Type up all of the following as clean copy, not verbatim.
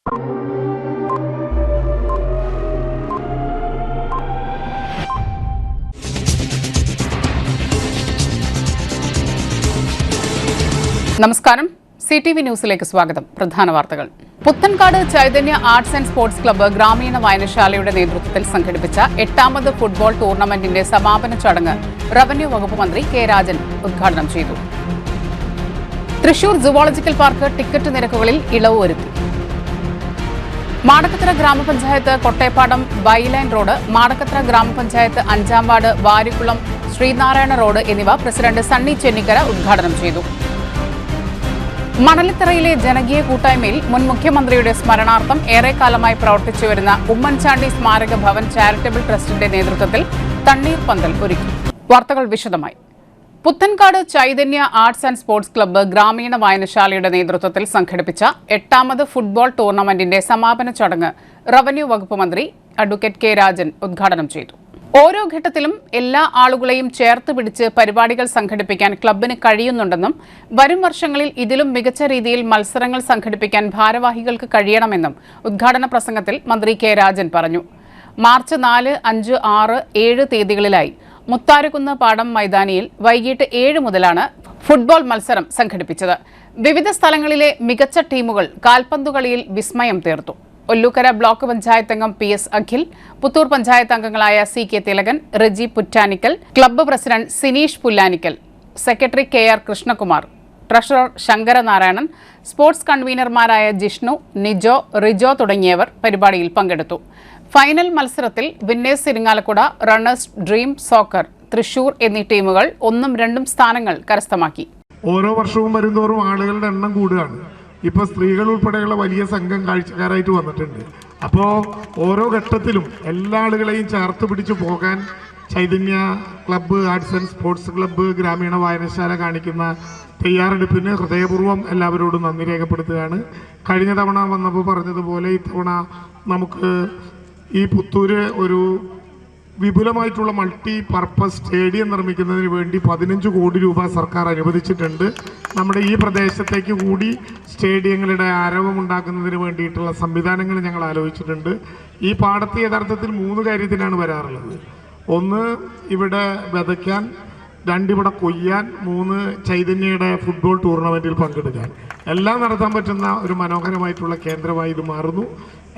നമസ്കാരം, CTV ന്യൂസിലേക്ക് സ്വാഗതം. പ്രധാന വാർത്തകൾ. Puthenkad Chaitanya arts and sports club ഗ്രാമീണ വായനശാലയുടെ നേതൃത്വത്തിൽ സംഘടിപ്പിച്ച 8ാമത് ഫുട്ബോൾ ടൂർണമെന്റിന്റെ സമാപന ചടങ്ങ് റവന്യൂ വകുപ്പ് മന്ത്രി കെ രാജൻ ഉദ്ഘാടനം ചെയ്തു. തൃശൂർ സുവോളജിക്കൽ പാർക്ക് ടിക്കറ്റ് നിരക്കുകളിൽ ഇളവ് വരുത്തി. മാടക്കത്തറ ഗ്രാമപഞ്ചായത്ത് കൊട്ടേപ്പാടം ബൈലൈൻ റോഡ്, മാടക്കത്തറ ഗ്രാമപഞ്ചായത്ത് 5ാം വാർഡ് വാരിക്കുളം ശ്രീനാരായണ റോഡ് എന്നിവ പ്രസിഡന്റ് സണ്ണി ചെന്നിക്കര ഉദ്ഘാടനം ചെയ്തു. മണലിത്തറയിലെ ജനകീയ കൂട്ടായ്മയിൽ മുൻ മുഖ്യമന്ത്രിയുടെ സ്മരണാർത്ഥം ഏറെക്കാലമായി പ്രവർത്തിച്ചുവരുന്ന ഉമ്മൻചാണ്ടി സ്മാരക ഭവൻ ചാരിറ്റബിൾ ട്രസ്റ്റിന്റെ നേതൃത്വത്തിൽ തണ്ണീർ പന്തൽ ഒരുക്കി. വാർത്തകൾ വിശദമായി. Puthenkad Chaitanya arts and sports club ഗ്രാമീണ വായനശാലയുടെ നേതൃത്വത്തിൽ സംഘടിപ്പിച്ച 8ാമത് ഫുട്ബോൾ ടൂർണമെന്റിന്റെ സമാപന ചടങ്ങ് റവന്യൂ വകുപ്പ് മന്ത്രി അഡ്വക്കേറ്റ് കെ രാജൻ ഉദ്ഘാടനം ചെയ്തു. ഓരോ ഘട്ടത്തിലും എല്ലാ ആളുകളെയും ചേർത്ത് പിടിച്ച് പരിപാടികൾ സംഘടിപ്പിക്കാൻ ക്ലബ്ബിന് കഴിയുന്നുണ്ടെന്നും വരും വർഷങ്ങളിൽ ഇതിലും മികച്ച രീതിയിൽ മത്സരങ്ങൾ സംഘടിപ്പിക്കാൻ ഭാരവാഹികൾക്ക് കഴിയണമെന്നും ഉദ്ഘാടന പ്രസംഗത്തിൽ മന്ത്രി കെ രാജൻ പറഞ്ഞു. മാർച്ച് 4, 5, 6, 7 തീയതികളിലായി മുത്താരുകുന്ന് പാടം മൈതാനിയിൽ വൈകിട്ട് 7 മുതലാണ് ഫുട്ബോൾ മത്സരം സംഘടിപ്പിച്ചത്. വിവിധ സ്ഥലങ്ങളിലെ മികച്ച ടീമുകൾ കാൽപന്തുകളിയിൽ വിസ്മയം തീർത്തു. ഒല്ലൂക്കര ബ്ലോക്ക് പഞ്ചായത്ത് അംഗം PS അഖിൽ, പുത്തൂർ പഞ്ചായത്ത് അംഗങ്ങളായ CK Thilakan, Reji Puttanikkal, club president Sineesh Pullanikkal, secretary KR Krishnakumar, treasurer Sankaranarayanan, sports കൺവീനർമാരായ ജിഷ്ണു, നിജോ, റിജോ തുടങ്ങിയവർ പരിപാടിയിൽ പങ്കെടുത്തു. ഫൈനൽ മത്സരത്തിൽ winners Irinjalakuda, runners dream soccer Thrissur എന്നീ ടീമുകൾ 1ഉം 2ഉം സ്ഥാനങ്ങൾ കരസ്ഥമാക്കി. ഓരോ വർഷവും വരുന്തോറും ആളുകളുടെ എണ്ണം കൂടുകയാണ്. ഇപ്പോൾ സ്ത്രീകൾ ഉൾപ്പെടെയുള്ള വലിയ സംഘം കാഴ്ചക്കാരായിട്ട് വന്നിട്ടുണ്ട്. അപ്പോൾ ഓരോ ഘട്ടത്തിലും എല്ലാ ആളുകളെയും ചേർത്ത് പിടിച്ചു പോകാൻ Chaitanya club, arts and sports club, ഗ്രാമീണ വായനശാല കാണിക്കുന്ന തയ്യാറെടുപ്പിന് ഹൃദയപൂർവ്വം എല്ലാവരോടും നന്ദി രേഖപ്പെടുത്തുകയാണ്. കഴിഞ്ഞ തവണ വന്നപ്പോൾ പറഞ്ഞതുപോലെ ഇത്തവണ നമുക്ക് ഈ പുത്തൂര് ഒരു വിപുലമായിട്ടുള്ള മൾട്ടി പർപ്പസ് സ്റ്റേഡിയം നിർമ്മിക്കുന്നതിന് വേണ്ടി 15 കോടി രൂപ സർക്കാർ അനുവദിച്ചിട്ടുണ്ട്. നമ്മുടെ ഈ പ്രദേശത്തേക്ക് കൂടി സ്റ്റേഡിയങ്ങളുടെ ആരവമുണ്ടാക്കുന്നതിന് വേണ്ടിയിട്ടുള്ള സംവിധാനങ്ങൾ ഞങ്ങൾ ആലോചിച്ചിട്ടുണ്ട്. ഈ പാടത്ത് യഥാർത്ഥത്തിൽ 3 കാര്യത്തിനാണ് വരാറുള്ളത്. 1 ഇവിടെ വിതയ്ക്കാൻ, 2 ഇവിടെ കൊയ്യാൻ, 3 ചൈതന്യയുടെ ഫുട്ബോൾ ടൂർണമെൻറ്റിൽ പങ്കെടുക്കാൻ. എല്ലാം നടത്താൻ പറ്റുന്ന ഒരു മനോഹരമായിട്ടുള്ള കേന്ദ്രമായി ഇത് മാറുന്നു.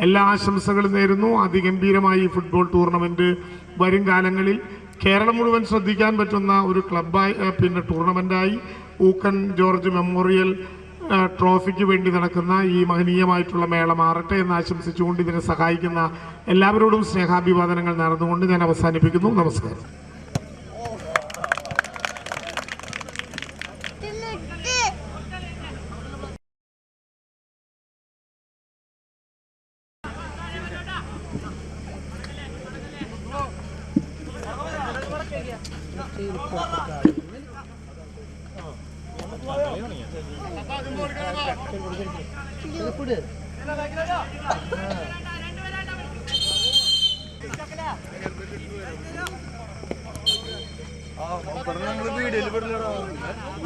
എല്ലാ ആശംസകളും നേരുന്നു. അതിഗംഭീരമായി ഈ ഫുട്ബോൾ ടൂർണമെൻറ്റ് വരും കാലങ്ങളിൽ കേരളം മുഴുവൻ ശ്രദ്ധിക്കാൻ പറ്റുന്ന ഒരു ക്ലബ്ബായി, ടൂർണമെൻറ്റായി ഊക്കൻ ജോർജ് മെമ്മോറിയൽ ട്രോഫിക്ക് വേണ്ടി നടക്കുന്ന ഈ മഹനീയമായിട്ടുള്ള മേള മാറട്ടെ എന്ന് ആശംസിച്ചുകൊണ്ട് ഇതിനെ സഹായിക്കുന്ന എല്ലാവരോടും സ്നേഹാഭിവാദനങ്ങൾ നേർന്നുകൊണ്ട് ഞാൻ അവസാനിപ്പിക്കുന്നു. നമസ്കാരം.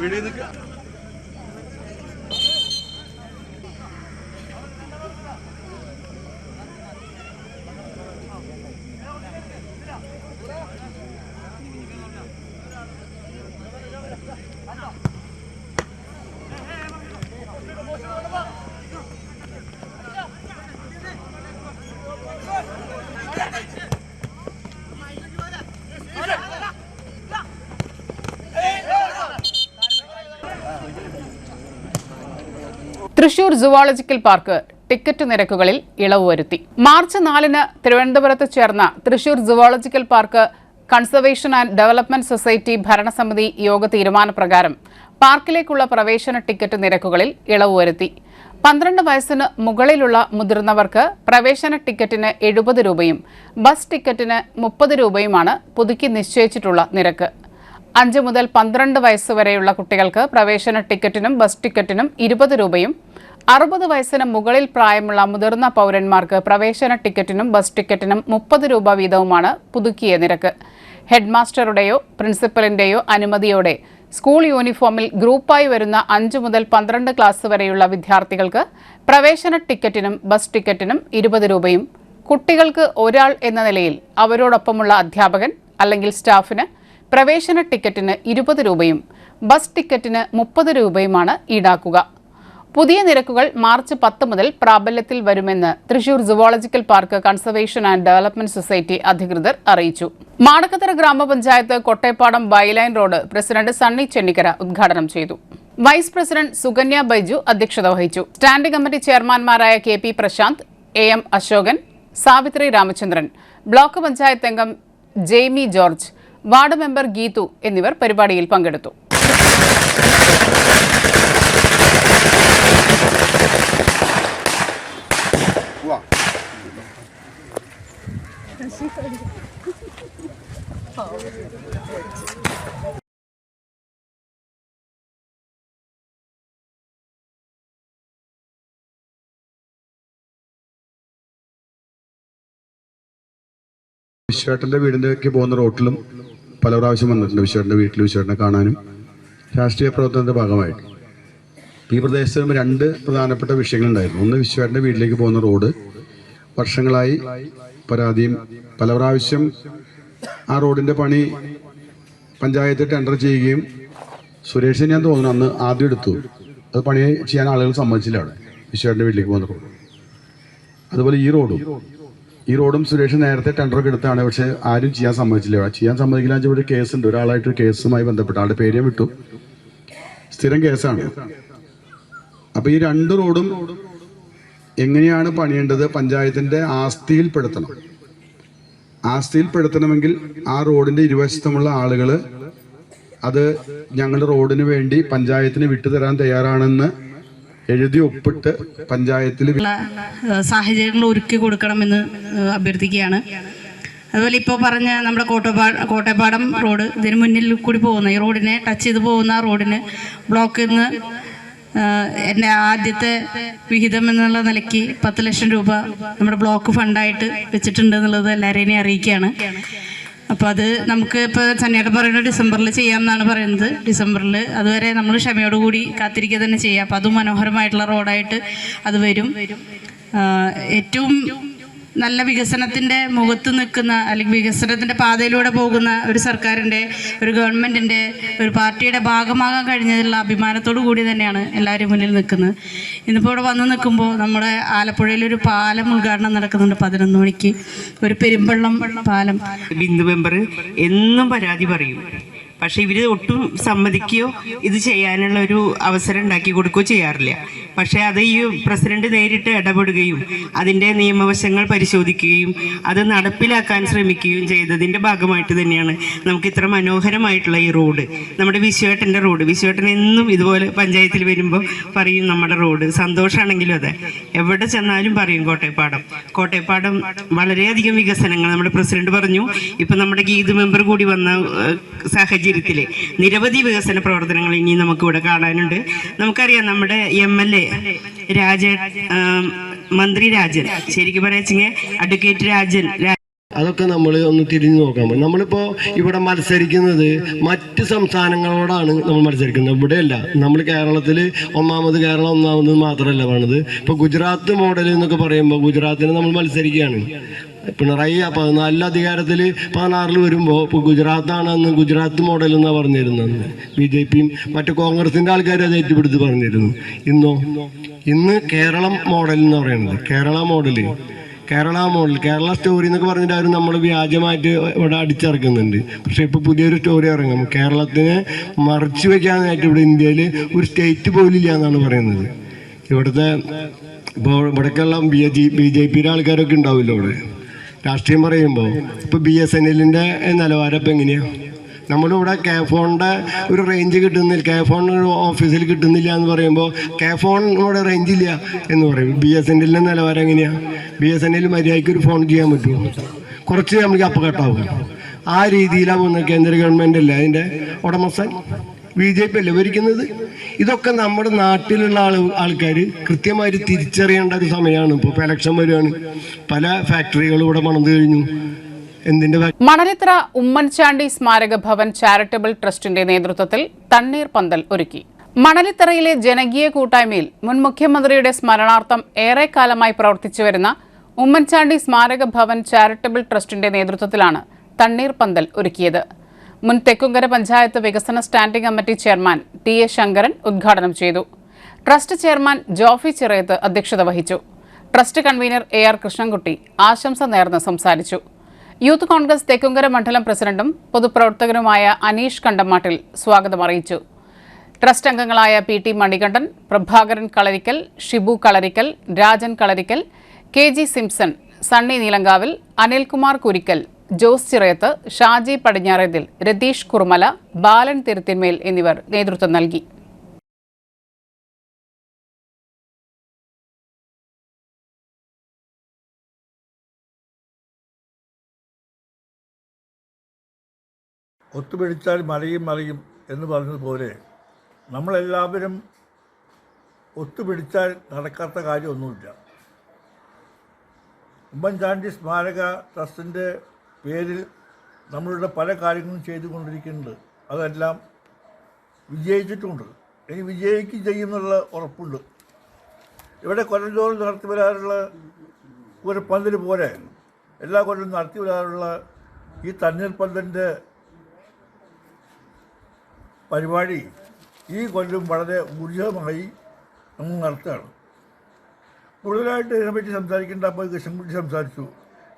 Video Thrissur zoological park ticket നിരക്കുകളിൽ ഇളവ് വരുത്തി. മാർച്ച് 4-ന് തിരുവനന്തപുരത്ത് ചേർന്ന Thrissur zoological park conservation and development society ഭരണസമിതി യോഗ തീരുമാനപ്രകാരം പാർക്കിലേക്കുള്ള പ്രവേശന ടിക്കറ്റ് നിരക്കുകളിൽ ഇളവ് വരുത്തി. 12 വയസ്സിന് മുകളിലുള്ള മുതിർന്നവർക്ക് പ്രവേശന ടിക്കറ്റിന് 70 രൂപയും ബസ് ടിക്കറ്റിന് 30 രൂപയുമാണ് പുതുക്കി നിശ്ചയിച്ചിട്ടുള്ള നിരക്ക്. 5 മുതൽ 12 വയസ്സ് വരെയുള്ള കുട്ടികൾക്ക് പ്രവേശന ടിക്കറ്റിനും ബസ് ടിക്കറ്റിനും 20 രൂപയും 60 വയസ്സിന് മുകളിൽ പ്രായമുള്ള മുതിർന്ന പൗരന്മാർക്ക് പ്രവേശന ടിക്കറ്റിനും ബസ് ടിക്കറ്റിനും 30 രൂപ വീതവുമാണ് പുതുക്കിയ നിരക്ക്. ഹെഡ്മാസ്റ്ററുടെയോ പ്രിൻസിപ്പലിന്റെയോ അനുമതിയോടെ സ്കൂൾ യൂണിഫോമിൽ ഗ്രൂപ്പായി വരുന്ന 5 മുതൽ 12 ക്ലാസ് വരെയുള്ള വിദ്യാർത്ഥികൾക്ക് പ്രവേശന ടിക്കറ്റിനും ബസ് ടിക്കറ്റിനും 20 രൂപയും കുട്ടികൾക്ക് ഒരാൾ എന്ന നിലയിൽ അവരോടൊപ്പമുള്ള അധ്യാപകൻ അല്ലെങ്കിൽ സ്റ്റാഫിന് പ്രവേശന ടിക്കറ്റിന് 20 രൂപയും ബസ് ടിക്കറ്റിന് 30 രൂപയുമാണ് ഈടാക്കുക. പുതിയ നിരക്കുകൾ മാർച്ച് 10 മുതൽ പ്രാബല്യത്തിൽ വരുമെന്ന് Thrissur zoological park conservation and development society അധികൃതർ അറിയിച്ചു. Madakkathara grama panchayat Kotteppadam bylane road president Sunny Chennikkara ഉദ്ഘാടനം ചെയ്തു. വൈസ് പ്രസിഡന്റ് സുകന്യ ബൈജു അധ്യക്ഷത വഹിച്ചു. സ്റ്റാൻഡിംഗ് കമ്മിറ്റി ചെയർമാൻമാരായ KP Prashanth, AM Ashokan, Savithri Ramachandran, block panchayat അംഗം Jaimy George, ward member Geethu എന്നിവർ പരിപാടിയിൽ പങ്കെടുത്തു. വിശ്വേട്ടൻ്റെ വീടിൻ്റെക്ക് പോകുന്ന റോട്ടിലും പല പ്രാവശ്യം വന്നിട്ടുണ്ട്. വിശ്വേട്ടൻ്റെ വീട്ടിൽ വിശ്വേട്ടനെ കാണാനും രാഷ്ട്രീയ പ്രവർത്തനത്തിൻ്റെ ഭാഗമായിട്ട്. ഈ പ്രദേശത്ത് 2 പ്രധാനപ്പെട്ട വിഷയങ്ങളുണ്ടായിരുന്നു. ഒന്ന്, വിശ്വേട്ടൻ്റെ വീട്ടിലേക്ക് പോകുന്ന റോഡ് വർഷങ്ങളായി പരാതിയും പല പ്രാവശ്യം ആ റോഡിൻ്റെ പണി പഞ്ചായത്ത് ടെൻഡർ ചെയ്യുകയും സുരേഷ് ഞാൻ തോന്നുന്നു അന്ന് ആദ്യം എടുത്തു. അത് പണി ചെയ്യാൻ ആളുകൾ സമ്മതിച്ചില്ല. അവിടെ വിശ്വേട്ടൻ്റെ വീട്ടിലേക്ക് പോകുന്ന റോഡ്, അതുപോലെ ഈ റോഡും സുരേഷ് നേരത്തെ ടെൻഡറൊക്കെ എടുത്താണ്. പക്ഷേ ആരും ചെയ്യാൻ സമ്മതിച്ചില്ല. ചെയ്യാൻ സമ്മതിക്കില്ല വെച്ചാൽ ഇവിടെ കേസുണ്ട്. ഒരാളായിട്ട് കേസുമായി ബന്ധപ്പെട്ട് ആളുടെ പേര് വിട്ടു, സ്ഥിരം കേസാണ്. അപ്പോൾ ഈ 2 റോഡും എങ്ങനെയാണ് പണിയേണ്ടത്? പഞ്ചായത്തിൻ്റെ ആസ്തിയിൽപ്പെടുത്തണമെങ്കിൽ ആ റോഡിൻ്റെ ഇരുവശത്തുമുള്ള ആളുകൾ അത് ഞങ്ങളുടെ റോഡിന് വേണ്ടി പഞ്ചായത്തിന് വിട്ടുതരാൻ തയ്യാറാണെന്ന് എഴുതി ഒപ്പിട്ട് പഞ്ചായത്തിൽ സാഹചര്യങ്ങൾ ഒരുക്കി കൊടുക്കണമെന്ന് അഭ്യർത്ഥിക്കുകയാണ്. അതുപോലെ ഇപ്പോൾ പറഞ്ഞ നമ്മുടെ കോട്ടേപ്പാടം റോഡ്, ഇതിന് മുന്നിൽ കൂടി പോകുന്ന ഈ റോഡിനെ ടച്ച് ചെയ്ത് പോകുന്ന റോഡിന് ബ്ലോക്കിൽ നിന്ന് എൻ്റെ ആദ്യത്തെ വിഹിതം എന്നുള്ള നിലയ്ക്ക് 10 ലക്ഷം രൂപ നമ്മുടെ ബ്ലോക്ക് ഫണ്ടായിട്ട് വെച്ചിട്ടുണ്ട് എന്നുള്ളത് എല്ലാവരെയും അറിയിക്കുകയാണ്. അപ്പോൾ അത് നമുക്ക് ഇപ്പോൾ സന്നിയേട്ടൻ പറയുന്നത് ഡിസംബറിൽ ചെയ്യാമെന്നാണ് പറയുന്നത്. ഡിസംബറിൽ അതുവരെ നമ്മൾ ക്ഷമയോടുകൂടി കാത്തിരിക്കുക തന്നെ ചെയ്യാം. അപ്പോൾ അതും മനോഹരമായിട്ടുള്ള റോഡായിട്ട് അത് വരും. ഏറ്റവും നല്ല വികസനത്തിൻ്റെ മുഖത്ത് നിൽക്കുന്ന അല്ലെങ്കിൽ വികസനത്തിൻ്റെ പാതയിലൂടെ പോകുന്ന ഒരു സർക്കാരിൻ്റെ, ഒരു ഗവൺമെൻറ്റിൻ്റെ, ഒരു പാർട്ടിയുടെ ഭാഗമാകാൻ കഴിഞ്ഞതിലുള്ള അഭിമാനത്തോടു കൂടി തന്നെയാണ് എല്ലാവരും മുന്നിൽ നിൽക്കുന്നത്. ഇന്നിപ്പോൾ ഇവിടെ വന്ന് നിൽക്കുമ്പോൾ നമ്മുടെ ആലപ്പുഴയിലൊരു പാലം ഉദ്ഘാടനം നടക്കുന്നുണ്ട് 11 മണിക്ക്. ഒരു പെരുമ്പള്ളം പാലം. ബിന്ദു മെമ്പർ എന്നും പരാതി പറയും, പക്ഷെ ഇവർ ഒട്ടും സമ്മതിക്കുകയോ ഇത് ചെയ്യാനുള്ള ഒരു അവസരം ഉണ്ടാക്കി കൊടുക്കുകയോ ചെയ്യാറില്ല. പക്ഷേ അത് ഈ പ്രസിഡന്റ് നേരിട്ട് ഇടപെടുകയും അതിൻ്റെ നിയമവശങ്ങൾ പരിശോധിക്കുകയും അത് നടപ്പിലാക്കാൻ ശ്രമിക്കുകയും ചെയ്തതിൻ്റെ ഭാഗമായിട്ട് തന്നെയാണ് നമുക്ക് ഇത്ര മനോഹരമായിട്ടുള്ള ഈ റോഡ്, നമ്മുടെ വിശ്വേട്ടൻ്റെ റോഡ്. വിശ്വേട്ടൻ എന്നും ഇതുപോലെ പഞ്ചായത്തിൽ വരുമ്പോൾ പറയും നമ്മുടെ റോഡ്. സന്തോഷമാണെങ്കിലും അതെ, എവിടെ ചെന്നാലും പറയും കോട്ടേപ്പാടം വളരെയധികം വികസനങ്ങൾ നമ്മുടെ പ്രസിഡന്റ് പറഞ്ഞു. ഇപ്പം നമ്മുടെ ഗീതു മെമ്പർ കൂടി വന്ന സാഹചര്യത്തിൽ നിരവധി വികസന പ്രവർത്തനങ്ങൾ ഇനി നമുക്കിവിടെ കാണാനുണ്ട്. നമുക്കറിയാം നമ്മുടെ MLA മന്ത്രി രാജൻ, ശരിക്കും പറയാ അഡ്വക്കേറ്റ് രാജൻ, അതൊക്കെ നമ്മൾ ഒന്ന് തിരിഞ്ഞു നോക്കാൻ പറ്റും. നമ്മളിപ്പോൾ ഇവിടെ മത്സരിക്കുന്നത് മറ്റ് സംസ്ഥാനങ്ങളോടാണ് നമ്മൾ മത്സരിക്കുന്നത്, ഇവിടെയല്ല. നമ്മൾ കേരളത്തിൽ കേരളം ഒന്നാമത് മാത്രമല്ല പറഞ്ഞത്. ഇപ്പോൾ ഗുജറാത്ത് മോഡൽ എന്നൊക്കെ പറയുമ്പോൾ ഗുജറാത്തിന് നമ്മൾ മത്സരിക്കുകയാണ്. പിണറായി 14 അധികാരത്തിൽ 16 വരുമ്പോൾ ഇപ്പോൾ ഗുജറാത്താണെന്ന് ഗുജറാത്ത് മോഡൽ എന്നാണ് പറഞ്ഞിരുന്നത്. BJPയും മറ്റു കോൺഗ്രസിൻ്റെ ആൾക്കാർ അത് ഏറ്റുപിടുത്ത് പറഞ്ഞിരുന്നു. ഇന്ന് കേരളം മോഡൽ എന്ന് പറയുന്നത്. കേരള സ്റ്റോറി എന്നൊക്കെ പറഞ്ഞിട്ട് അവർ നമ്മൾ വ്യാജമായിട്ട് ഇവിടെ അടിച്ചിറക്കുന്നുണ്ട്. പക്ഷേ ഇപ്പോൾ പുതിയൊരു സ്റ്റോറി ഇറങ്ങും. കേരളത്തിനെ മറച്ചു വയ്ക്കാനായിട്ട് ഇവിടെ ഇന്ത്യയിൽ ഒരു സ്റ്റേറ്റ് പോലില്ല എന്നാണ് പറയുന്നത്. ഇവിടേക്കുള്ള BJPയുടെ ആൾക്കാരൊക്കെ ഉണ്ടാവില്ലോ ഇവിടെ രാഷ്ട്രീയം പറയുമ്പോൾ. ഇപ്പോൾ BSNLൻ്റെ നിലവാരം ഇപ്പം എങ്ങനെയാണ്? നമ്മളിവിടെ KFOണിൻ്റെ ഒരു റേഞ്ച് കിട്ടുന്നില്ല, KFOൺ ഓഫീസിൽ കിട്ടുന്നില്ല എന്ന് പറയുമ്പോൾ KFOൺ ഇവിടെ റേഞ്ചില്ല എന്ന് പറയും. BSNLൻ്റെ നിലവാരം എങ്ങനെയാണ്? BSNL മര്യാദയ്ക്ക് ഒരു ഫോൺ ചെയ്യാൻ പറ്റുമോ? കുറച്ച് നമുക്ക് അപ്പകട്ടാവും. ആ രീതിയിലാണ് പോകുന്നത്. കേന്ദ്ര ഗവൺമെൻറ് അല്ലേ അതിൻ്റെ ഉടമസ്ഥൻ, BJP അല്ലേ ഭരിക്കുന്നത്. ഇതൊക്കെ നമ്മുടെ നാട്ടിലുള്ള ആൾക്കാർ കൃത്യമായിട്ട് തിരിച്ചറിയേണ്ട ഒരു സമയമാണ്. ഇപ്പോൾ ഇലക്ഷൻ വരികയാണ്, പല ഫാക്ടറികളും ഇവിടെ പണിത് കഴിഞ്ഞു. എന്തിൻ്റെ മണലിത്ര ഉമ്മൻചാണ്ടി സ്മാരക ഭവൻ ചാരിറ്റബിൾ ട്രസ്റ്റിന്റെ നേതൃത്വത്തിൽ തണ്ണീർ പന്തൽ ഒരുക്കി. മണലിത്തറയിലെ ജനകീയ കൂട്ടായ്മയിൽ മുൻ മുഖ്യമന്ത്രിയുടെ സ്മരണാർത്ഥം ഏറെക്കാലമായി പ്രവർത്തിച്ചുവരുന്ന ഉമ്മൻചാണ്ടി സ്മാരക ഭവൻ ചാരിറ്റബിൾ ട്രസ്റ്റിന്റെ നേതൃത്വത്തിലാണ് തണ്ണീർ പന്തൽ ഒരുക്കിയത്. മുൻ തെക്കുംകര പഞ്ചായത്ത് വികസന standing committee chairman T A Sankaran ഉദ്ഘാടനം ചെയ്തു. ട്രസ്റ്റ് ചെയർമാൻ ജോഫി ചിറയത്ത് അധ്യക്ഷത വഹിച്ചു. Trust convener A R Krishnankutty ആശംസ നേർന്ന് സംസാരിച്ചു. യൂത്ത് കോൺഗ്രസ് തെക്കുംകര മണ്ഡലം പ്രസിഡന്റും പൊതുപ്രവർത്തകനുമായ അനീഷ് കണ്ടമാട്ടിൽ സ്വാഗതം അറിയിച്ചു. ട്രസ്റ്റ് അംഗങ്ങളായ P T Manikandan, Prabhakaran Kalarikkal, Shibu Kalarikkal, Rajan Kalarikkal, K G Simson, Sunny Neelankavil, Anilkumar Kurikkal, Jose Chirayath, Shaji Padinjarethil, Ratheesh Kurumala, Balan Thiruthinmel എന്നിവർ നേതൃത്വം നൽകി. ഒത്തുപിടിച്ചാൽ മലയും മറിയും എന്ന് പറഞ്ഞതുപോലെ നമ്മളെല്ലാവരും ഒത്തുപിടിച്ചാൽ നടക്കാത്ത കാര്യമൊന്നുമില്ല. ഉമ്മൻചാണ്ടി സ്മാരക ട്രസ്റ്റിൻ്റെ പേരിൽ നമ്മളുടെ പല കാര്യങ്ങളും ചെയ്തുകൊണ്ടിരിക്കുന്നുണ്ട്. അതെല്ലാം വിജയിച്ചിട്ടുണ്ട്. ഇനി വിജയിക്കും ചെയ്യുന്നുള്ള ഉറപ്പുണ്ട്. ഇവിടെ കൊല്ലം തോറും നടത്തി വരാറുള്ള ഒരു പന്തൽ പോലെ എല്ലാ കൊല്ലം നടത്തി വരാറുള്ള ഈ തണ്ണീർ പന്തലിൻ്റെ പരിപാടി ഈ കൊല്ലം വളരെ ഊർജിതമായി നമ്മൾ നടത്തുകയാണ്. കൂടുതലായിട്ട് ഇതിനെപ്പറ്റി സംസാരിക്കേണ്ട അപ്പോൾ കൃഷ്ണൻകുട്ടി സംസാരിച്ചു.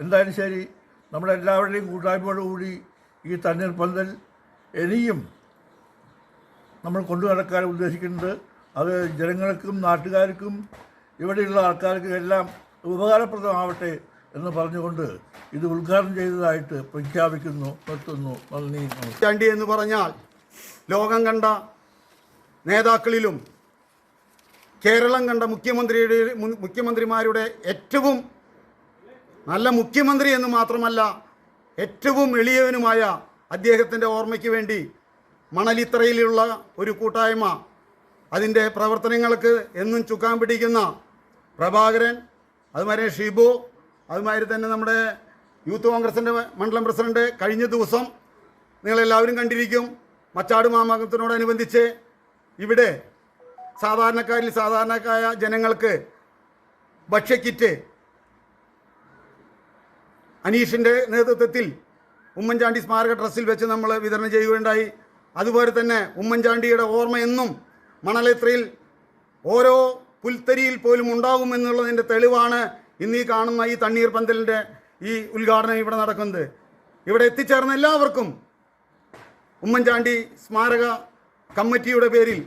എന്തായാലും ശരി, നമ്മളെല്ലാവരുടെയും കൂട്ടായ്മയോടുകൂടി ഈ തണ്ണീർ പന്തൽ ഇനിയും നമ്മൾ കൊണ്ടു നടക്കാൻ ഉദ്ദേശിക്കുന്നത് അത് ജനങ്ങൾക്കും നാട്ടുകാർക്കും ഇവിടെയുള്ള ആൾക്കാർക്കും എല്ലാം ഉപകാരപ്രദമാവട്ടെ എന്ന് പറഞ്ഞുകൊണ്ട് ഇത് ഉദ്ഘാടനം ചെയ്തതായിട്ട് പ്രഖ്യാപിക്കുന്നു. നിർത്തുന്നു. നന്ദി. ഉമ്മൻചാണ്ടി എന്ന് പറഞ്ഞാൽ ലോകം കണ്ട നേതാക്കളിലും കേരളം കണ്ട മുഖ്യമന്ത്രിമാരുടെ ഏറ്റവും നല്ല മുഖ്യമന്ത്രി എന്ന് മാത്രമല്ല ഏറ്റവും എളിയവനുമായ അദ്ദേഹത്തിൻ്റെ ഓർമ്മയ്ക്ക് വേണ്ടി മണലിത്തറയിലുള്ള ഒരു കൂട്ടായ്മ, അതിൻ്റെ പ്രവർത്തനങ്ങൾക്ക് എന്നും ചുക്കാൻ പിടിക്കുന്ന പ്രഭാകരൻ, അതുമാതിരി ഷിബു, അതുമാതിരി തന്നെ നമ്മുടെ യൂത്ത് കോൺഗ്രസിൻ്റെ മണ്ഡലം പ്രസിഡന്റ് കഴിഞ്ഞ ദിവസം നിങ്ങളെല്ലാവരും കണ്ടിരിക്കും. മച്ചാട് മാമാങ്കത്തിനോടനുബന്ധിച്ച് ഇവിടെ സാധാരണക്കാരായ ജനങ്ങൾക്ക് ഭക്ഷ്യക്കിറ്റ് അനീഷിൻ്റെ നേതൃത്വത്തിൽ ഉമ്മൻചാണ്ടി സ്മാരക ട്രസ്റ്റിൽ വെച്ച് നമ്മൾ വിതരണം ചെയ്യുകയുണ്ടായി. അതുപോലെ തന്നെ ഉമ്മൻചാണ്ടിയുടെ ഓർമ്മ എന്നും മണലിത്രയിൽ ഓരോ പുൽത്തരിയിൽ പോലും ഉണ്ടാകുമെന്നുള്ളതിൻ്റെ തെളിവാണ് ഇന്ന് ഈ കാണുന്ന ഈ തണ്ണീർ പന്തലിൻ്റെ ഈ ഉദ്ഘാടനം ഇവിടെ നടക്കുന്നത്. ഇവിടെ എത്തിച്ചേർന്ന എല്ലാവർക്കും ഉമ്മൻചാണ്ടി സ്മാരക കമ്മിറ്റിയുടെ പേരിൽ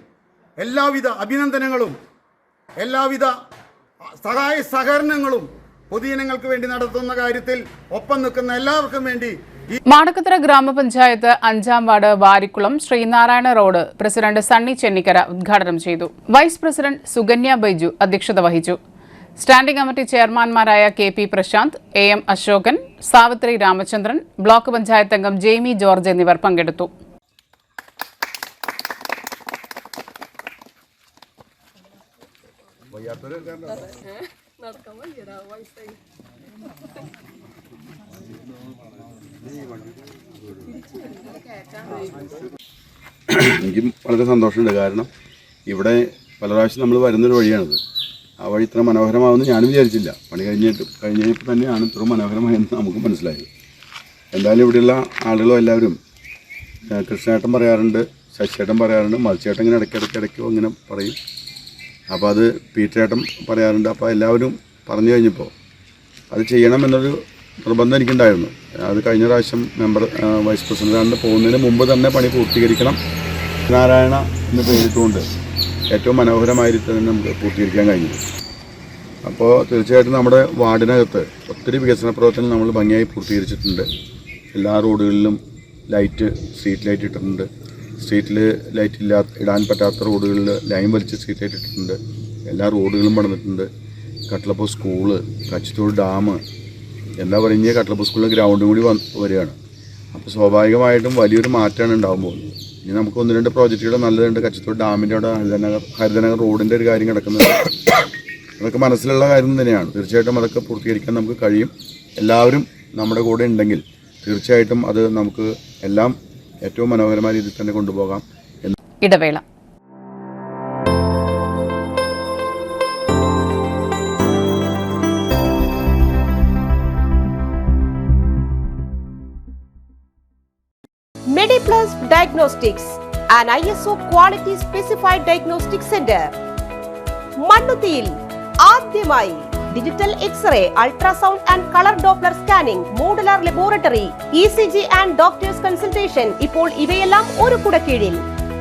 എല്ലാവിധ അഭിനന്ദനങ്ങളും എല്ലാവിധ സഹായ സഹകരണങ്ങളും പൊതുജനങ്ങൾക്ക് വേണ്ടി നടത്തുന്ന കാര്യത്തിൽ ഒപ്പം നിൽക്കുന്ന എല്ലാവർക്കും വേണ്ടി. മാടക്കത്തറ ഗ്രാമപഞ്ചായത്ത് 5-ാം ward Varikkulam Sreenarayana road president Sunny Chennikkara ഉദ്ഘാടനം ചെയ്തു. വൈസ് പ്രസിഡന്റ് സുകന്യ ബൈജു അധ്യക്ഷത വഹിച്ചു. സ്റ്റാൻഡിംഗ് കമ്മിറ്റി ചെയർമാൻമാരായ K P Prashanth, A M Ashokan, Savithri Ramachandran, block panchayat അംഗം ജെയ്മി ജോർജ് എന്നിവർ പങ്കെടുത്തു. എനിക്കും വളരെ സന്തോഷമുണ്ട്. കാരണം ഇവിടെ പല പ്രാവശ്യം നമ്മൾ വരുന്നൊരു വഴിയാണിത്. ആ വഴി ഇത്ര മനോഹരമാവുമെന്ന് ഞാനും വിചാരിച്ചില്ല. പണി കഴിഞ്ഞപ്പോൾ തന്നെയാണ് ഇത്ര മനോഹരമായെന്ന് നമുക്ക് മനസ്സിലായത്. എന്തായാലും ഇവിടെയുള്ള ആളുകളും എല്ലാവരും, കൃഷ്ണേട്ടൻ പറയാറുണ്ട്, ശശിയേട്ടൻ പറയാറുണ്ട്, മത്സ്യേട്ടൻ ഇങ്ങനെ ഇടയ്ക്കിടയ്ക്ക് ഇങ്ങനെ പറയും. അപ്പോൾ അത് പീറ്റേട്ടൻ പറയാറുണ്ട്. അപ്പോൾ എല്ലാവരും പറഞ്ഞു കഴിഞ്ഞപ്പോൾ അത് ചെയ്യണമെന്നൊരു നിർബന്ധം എനിക്കുണ്ടായിരുന്നു. അത് കഴിഞ്ഞ പ്രാവശ്യം വൈസ് പ്രസിഡൻ്റ് പോകുന്നതിന് മുമ്പ് തന്നെ പണി പൂർത്തീകരിക്കണം. നാരായണ എന്ന് പേരിട്ടുകൊണ്ട് ഏറ്റവും മനോഹരമായിട്ട് തന്നെ നമുക്ക് പൂർത്തീകരിക്കാൻ കഴിഞ്ഞു. അപ്പോൾ തീർച്ചയായിട്ടും നമ്മുടെ വാർഡിനകത്ത് ഒത്തിരി വികസന പ്രവർത്തനം നമ്മൾ ഭംഗിയായി പൂർത്തീകരിച്ചിട്ടുണ്ട്. എല്ലാ റോഡുകളിലും സ്ട്രീറ്റ് ലൈറ്റ് ഇട്ടിട്ടുണ്ട്. സ്ട്രീറ്റിൽ ലൈറ്റ് ഇടാൻ പറ്റാത്ത റോഡുകളിൽ ലൈൻ വലിച്ച് സ്ട്രീറ്റ് ലൈറ്റ് ഇട്ടിട്ടുണ്ട്. എല്ലാ റോഡുകളും പണിതിട്ടുണ്ട്. കട്ടളപ്പൂ സ്കൂള്, കച്ചിത്തോട് ഡാം, എന്താ പറയുക, കട്ടളപ്പൂ സ്കൂളിൽ ഗ്രൗണ്ടും കൂടി വരികയാണ്. അപ്പോൾ സ്വാഭാവികമായിട്ടും വലിയൊരു മാറ്റമാണ് ഉണ്ടാകാൻ പോകുന്നത്. ഇനി നമുക്ക് 1-2 പ്രോജക്റ്റുകൾ നല്ലതുണ്ട്. കച്ചിത്തോട് ഡാമിൻ്റെ അവിടെ ഹരിതനഗർ റോഡിൻ്റെ ഒരു കാര്യം കിടക്കുന്നത്, അതൊക്കെ മനസ്സിലുള്ള കാര്യം തന്നെയാണ്. തീർച്ചയായിട്ടും അതൊക്കെ പൂർത്തീകരിക്കാൻ നമുക്ക് കഴിയും. എല്ലാവരും നമ്മുടെ കൂടെ ഉണ്ടെങ്കിൽ തീർച്ചയായിട്ടും അത് നമുക്ക് എല്ലാം ഏറ്റവും മനോഹരമായ രീതിയിൽ തന്നെ കൊണ്ടുപോകാം. ഇടവേള. MediPlus Diagnostics, an ISO quality specified diagnostic center. മണ്ണുത്തിയിൽ ആദ്യമായി digital X ray, ultrasound and colour Doppler scanning, modular laboratory, ECG and doctors consultation. ഇപ്പോൾ ഇവയെല്ലാം ഒരു കുടക്കീഴിൽ.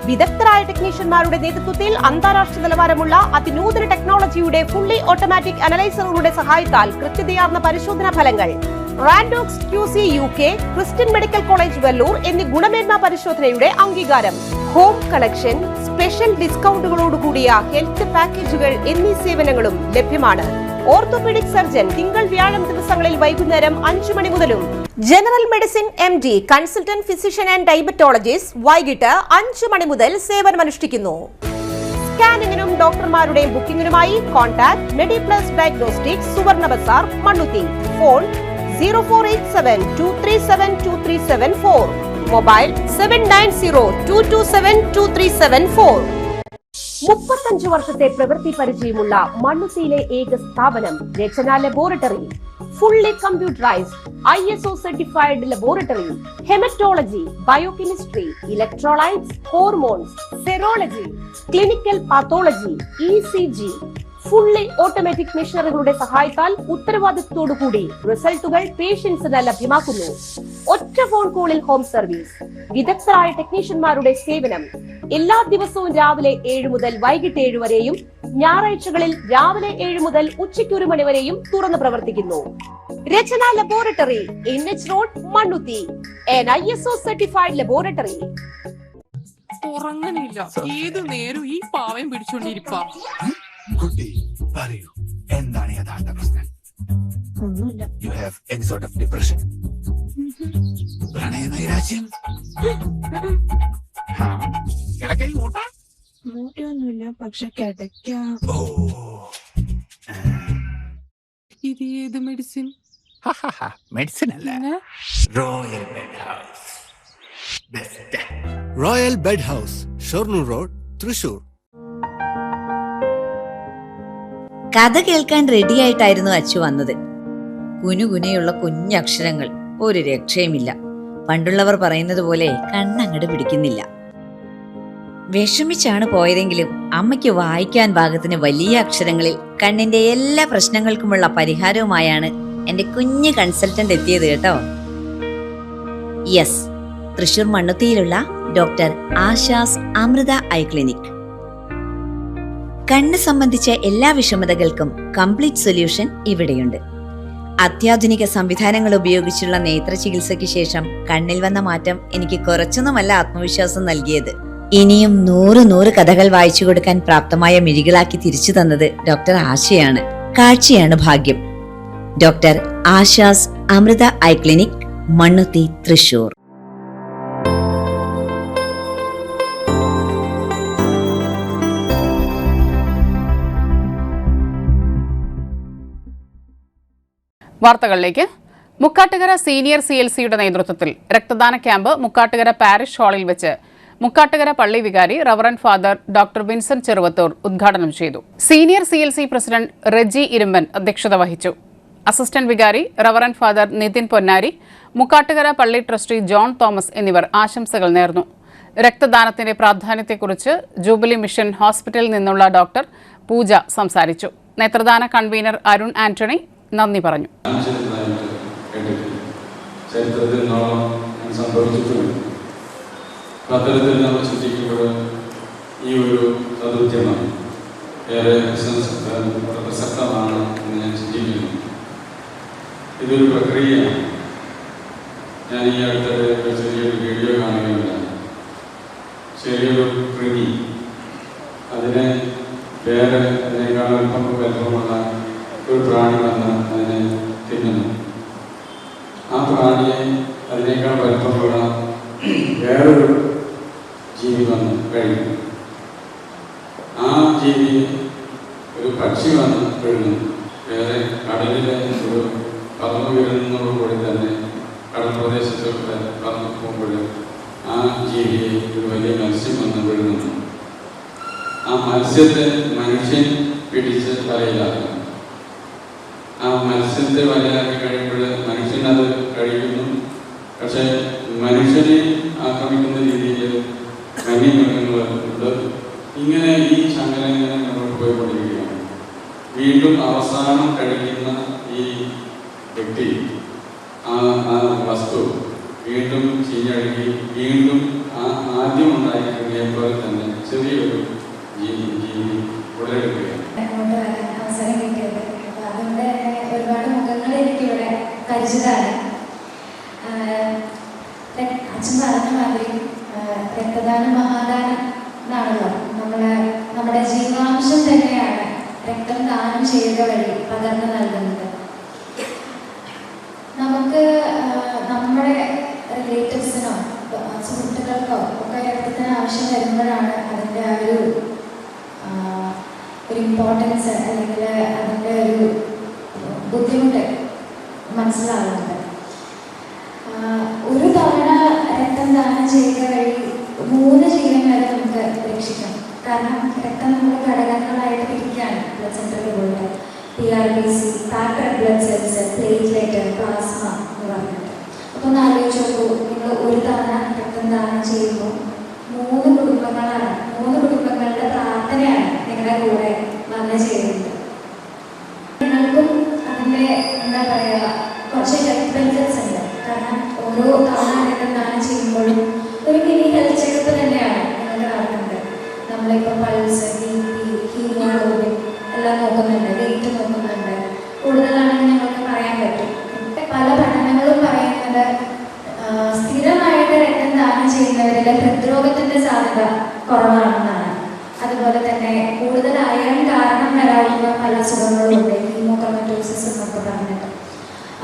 വിദഗ്ധരായ ടെക്നീഷ്യന്മാരുടെ നേതൃത്വത്തിൽ അന്താരാഷ്ട്ര നിലവാരമുള്ള അതിനൂതന ടെക്നോളജിയുടെ ഫുള്ളി ഓട്ടോമാറ്റിക് അനലൈസറുകളുടെ സഹായത്താൽ കൃത്യതയാർന്ന പരിശോധനാ ഫലങ്ങൾ. റാൻഡോക്സ് QC UK, Christian medical college Vellore എന്നീ ഗുണമേന്മ പരിശോധനയുടെ അംഗീകാരം. ഹോം കളക്ഷൻ, സ്പെഷ്യൽ ഡിസ്കൗണ്ടുകളോടുകൂടിയ ഹെൽത്ത് പാക്കേജുകൾ എന്നീ സേവനങ്ങളും ലഭ്യമാണ്. ഓർത്തോപീഡിക് സർജൻ തിങ്കൾ വ്യാഴം ദിവസങ്ങളിൽ വൈകുന്നേരം 5 മണി മുതലും. General medicine MD, consultant physician and diabetologist വൈകിട്ട് 5 മണി മുതൽ സേവനമനുഷ്ഠിക്കുന്നു. സ്കാനിങ്ങിനും ഡോക്ടർമാരുടെ ബുക്കിംഗിനുമായി കോൺടാക്ട് MediPlus Diagnostics, സുവർണ ബസാർ, മണ്ണുത്തി. Phone 0487237237 mobile 7902272374. 35 വർഷത്തെ പ്രവൃത്തി പരിചയമുള്ള മണ്ണുത്തിയിലെ ഏക സ്ഥാപനം Rachana laboratory. Fully computerised ISO certified laboratory. Haematology, biochemistry, electrolytes, hormones, serology, clinical pathology, ECG. Fully automatic മെഷീനറികളുടെ സഹായത്താൽ ഉത്തരവാദിത്വത്തോടുകൂടി റിസൾട്ടുകൾ പേഷ്യൻസിന് ലഭ്യമാക്കുന്നു. ഒറ്റ ഫോൺ കോളിൽ ഹോം സർവീസ്. വിദഗ്ധരായ ടെക്നീഷ്യന്മാരുടെ സേവനം. എല്ലാ ദിവസവും രാവിലെ 7 മുതൽ വൈകിട്ട് 7 വരെയും ഞായറാഴ്ചകളിൽ രാവിലെ 7 മുതൽ ഉച്ചയ്ക്ക് 1 മണി വരെയും തുറന്നു പ്രവർത്തിക്കുന്നു. Rachana laboratory, NH road, Mannuthy. an ISO certified laboratory. ഉറങ്ങണില്ല, ഏതു നേരം ഈ പാവം പിടിച്ചോണ്ടിരിപ്പാ. കുട്ടി പറയൂ, എന്താണ് യഥാർത്ഥ പ്രശ്നം? ഒന്നുമില്ല. You have any sort of depression, പ്രണയനൈരാശ്യം, മൂട്ടൊന്നുമില്ല, പക്ഷെ കിടക്കാം. ഇത് ഏത് മെഡിസിൻ? മെഡിസിൻ അല്ല, royal bed house. Royal bed house, Shoranur road, Thrissur. കഥ കേൾക്കാൻ റെഡിയായിട്ടായിരുന്നു അച്ചു വന്നത്. കുനുകുനയുള്ള കുഞ്ഞക്ഷരങ്ങൾ, ഒരു രക്ഷയുമില്ല. പണ്ടുള്ളവർ പറയുന്നത് പോലെ കണ്ണങ്ങട് പിടിക്കുന്നില്ല. വിഷമിച്ചാണ് പോയതെങ്കിലും അമ്മയ്ക്ക് വായിക്കാൻ പാകത്തിന് വലിയ അക്ഷരങ്ങളിൽ കണ്ണിന്റെ എല്ലാ പ്രശ്നങ്ങൾക്കുമുള്ള പരിഹാരവുമായാണ് എന്റെ കുഞ്ഞ് കൺസൾട്ടന്റ് എത്തിയത് കേട്ടോ. യെസ്, തൃശൂർ മണ്ണുത്തിയിലുള്ള doctor Asha's Amrita eye clinic. കണ്ണ് സംബന്ധിച്ച എല്ലാ വിഷമതകൾക്കും കംപ്ലീറ്റ് സൊല്യൂഷൻ ഇവിടെയുണ്ട്. അത്യാധുനിക സംവിധാനങ്ങൾ ഉപയോഗിച്ചുള്ള നേത്ര ചികിത്സയ്ക്ക് ശേഷം കണ്ണിൽ വന്ന മാറ്റം എനിക്ക് കുറച്ചൊന്നുമല്ല ആത്മവിശ്വാസം നൽകിയത്. ഇനിയും 100 കഥകൾ വായിച്ചു കൊടുക്കാൻ പ്രാപ്തമായ മിഴികളാക്കി തിരിച്ചു തന്നത് ഡോക്ടർ ആശയാണ്. കാഴ്ചയാണ് ഭാഗ്യം. Doctor Asha's Amrita eye clinic, Mannuthy, Thrissur. വാർത്തകളിലേക്ക്. മുക്കാട്ടുകര സീനിയർ CLCയുടെ നേതൃത്വത്തിൽ രക്തദാന ക്യാമ്പ് മുക്കാട്ടുകര പാരിഷ് ഹാളിൽ വെച്ച് മുക്കാട്ടുകര പള്ളി വികാരി reverend father doctor Vincent Cheruvathur ഉദ്ഘാടനം ചെയ്തു. സീനിയർ CLC പ്രസിഡന്റ് റെജി ഇരുമ്പൻ അധ്യക്ഷത വഹിച്ചു. അസിസ്റ്റന്റ് വികാരി റവറന്റ് ഫാദർ നിതിൻ പൊന്നാരി, മുക്കാട്ടുകര പള്ളി ട്രസ്റ്റി ജോൺ തോമസ് എന്നിവർ ആശംസകൾ നേർന്നു. രക്തദാനത്തിന്റെ പ്രാധാന്യത്തെക്കുറിച്ച് ജൂബിലി മിഷൻ ഹോസ്പിറ്റലിൽ നിന്നുള്ള ഡോക്ടർ പൂജ സംസാരിച്ചു. നേത്രദാന കൺവീനർ അരുൺ ആന്റണി നന്ദി പറഞ്ഞു. ചരിത്രത്തിൽ സംഭവിച്ചിട്ടുണ്ട്. അത്തരത്തിൽ നമ്മൾ ചിന്തിക്കുമ്പോൾ ഈ ഒരു തദ്ദേശമാണ് ഏറെ പ്രസക്തമാണ് എന്ന് ഞാൻ ചിന്തിക്കുന്നു. ഇതൊരു പ്രക്രിയയാണ്. ഞാൻ ഈ അടുത്തിടെ ചെറിയൊരു വീഡിയോ കാണുകയുണ്ടായി. ചെറിയൊരു കൃമി, അതിനെ വേറെ അതിനേക്കാൾ അല്പം വലുപ്പമുള്ള ഒരു പ്രാണി വന്ന് അതിനെ തിന്നുന്നു. ആ പ്രാണിയെ അതിനേക്കാൾ വലുപ്പമുള്ള വേറൊരു ജീവി വന്ന് കഴിയും. ആ ജീവി ഒരു പക്ഷി വന്ന് വീഴുന്നു. വേറെ കടലിലെ ഒരു പറന്നു വീഴുന്നതോടുകൂടി തന്നെ കടൽ പ്രദേശത്തൊക്കെ പറന്നു പോകുമ്പോൾ ആ ജീവിയെ ഒരു വലിയ മത്സ്യം വന്ന് വീഴുന്നു. ആ മത്സ്യത്തെ മനുഷ്യൻ പിടിച്ച് വലയിലാക്കുന്നു. ആ മത്സ്യത്തെ വലയിലാക്കി കഴിയുമ്പോൾ മനുഷ്യൻ അത് കഴിക്കുന്നു. പക്ഷേ മനുഷ്യനെ ആക്രമിക്കുന്ന രീതിയിൽ വന്യമൃഗങ്ങളുണ്ട്. ഇങ്ങനെ ഈ ചങ്ങല ഇങ്ങനെ മുന്നോട്ട് പോയിക്കൊണ്ടിരിക്കുകയാണ്. വീണ്ടും അവസാനം കഴിക്കുന്ന ഈ വ്യക്തി ആ വസ്തു വീണ്ടും ചീഞ്ഞഴുകി വീണ്ടും ആ ആദ്യം ഉണ്ടായിരിക്കുന്നതിനെ പോലെ തന്നെ ചെറിയൊരു ജീവി ഉടലെടുക്കുകയാണ്. അവസരം കിട്ടിയത് അതുകൊണ്ട് ഒരുപാട് മുഖങ്ങൾ എനിക്കിവിടെ പരിചിതമാണ്. അച്ഛൻ പറഞ്ഞ മാതിരി രക്തദാനം മഹാദാനം എന്നാണല്ലോ. നമ്മുടെ ജീവാംശം തന്നെയാണ് രക്തം ദാനം ചെയ്യുക വഴി പകർന്നു നൽകുന്നത്. നമുക്ക് നമ്മുടെ റിലേറ്റീവ്സിനോ സുഹൃത്തുക്കൾക്കോ ഒക്കെ രക്തത്തിന് ആവശ്യം വരുമ്പോഴാണ് അതിൻ്റെ ആ ഒരു ഇമ്പോർട്ടൻസ് അല്ലെങ്കിൽ അതിൻ്റെ ഒരു ബുദ്ധിമുട്ട് മനസ്സിലാകുന്നുണ്ട്. ഒരു തവണ രക്തം ദാനം ചെയ്യുക വഴി 3 ജീവൻ വരെ നമുക്ക് രക്ഷിക്കാം. കാരണം രക്തം നമ്മുടെ ഘടകങ്ങളായിട്ട് പിരിക്കുകയാണ്. ബ്ലഡ് സെന്ററുകളുണ്ട്, PRBC, packed red blood cells, platelet, plasma എന്ന് പറഞ്ഞിട്ട്. അപ്പോൾ ഒന്ന് ആലോചിച്ച് നോക്കൂ, നിങ്ങൾ ഒരു തവണ രക്തം ദാനം ചെയ്യുമ്പോൾ 3 കുടുംബങ്ങളാണ്, 3 കുടുംബങ്ങളുടെ പ്രാർത്ഥനയാണ് നിങ്ങളുടെ കൂടെ വന്ന് ചെയ്യുന്നത്. നിങ്ങൾക്കും അതിൻ്റെ എന്താ പറയുക കുറച്ച് ഹെൽത്ത് ബെനിഫിറ്റ്സ് ഉണ്ട്. കാരണം ഓരോ തവണ രക്തം ദാനം ചെയ്യുമ്പോഴും ഒരു മിനി ഹെൽത്ത് ചെക്കപ്പ് തന്നെയാണ് നിങ്ങൾക്ക് നടക്കുന്നത്. നമ്മളിപ്പോൾ പൾസ്, BP, ഹീമോഗ്ലോബിൻ എല്ലാം നോക്കുന്നുണ്ട്, വെയിറ്റ് നോക്കുന്നുണ്ട്. കൂടുതലാണെങ്കിൽ ഞങ്ങൾക്ക് പറയാൻ പറ്റും. പല പഠനങ്ങളും പറയുന്നത് സ്ഥിരമായിട്ട് രക്തം ദാനം ചെയ്യുന്നവരിലെ ഹൃദ്രോഗത്തിൻ്റെ സാധ്യത കുറവാണെന്നാണ്. അതുപോലെ തന്നെ കൂടുതൽ അയൺ കാരണം വരാവുന്ന പല അസുഖങ്ങളുണ്ട്, ഹീമോക്രമറ്റോസിസ് എന്നൊക്കെ പറഞ്ഞിട്ട്.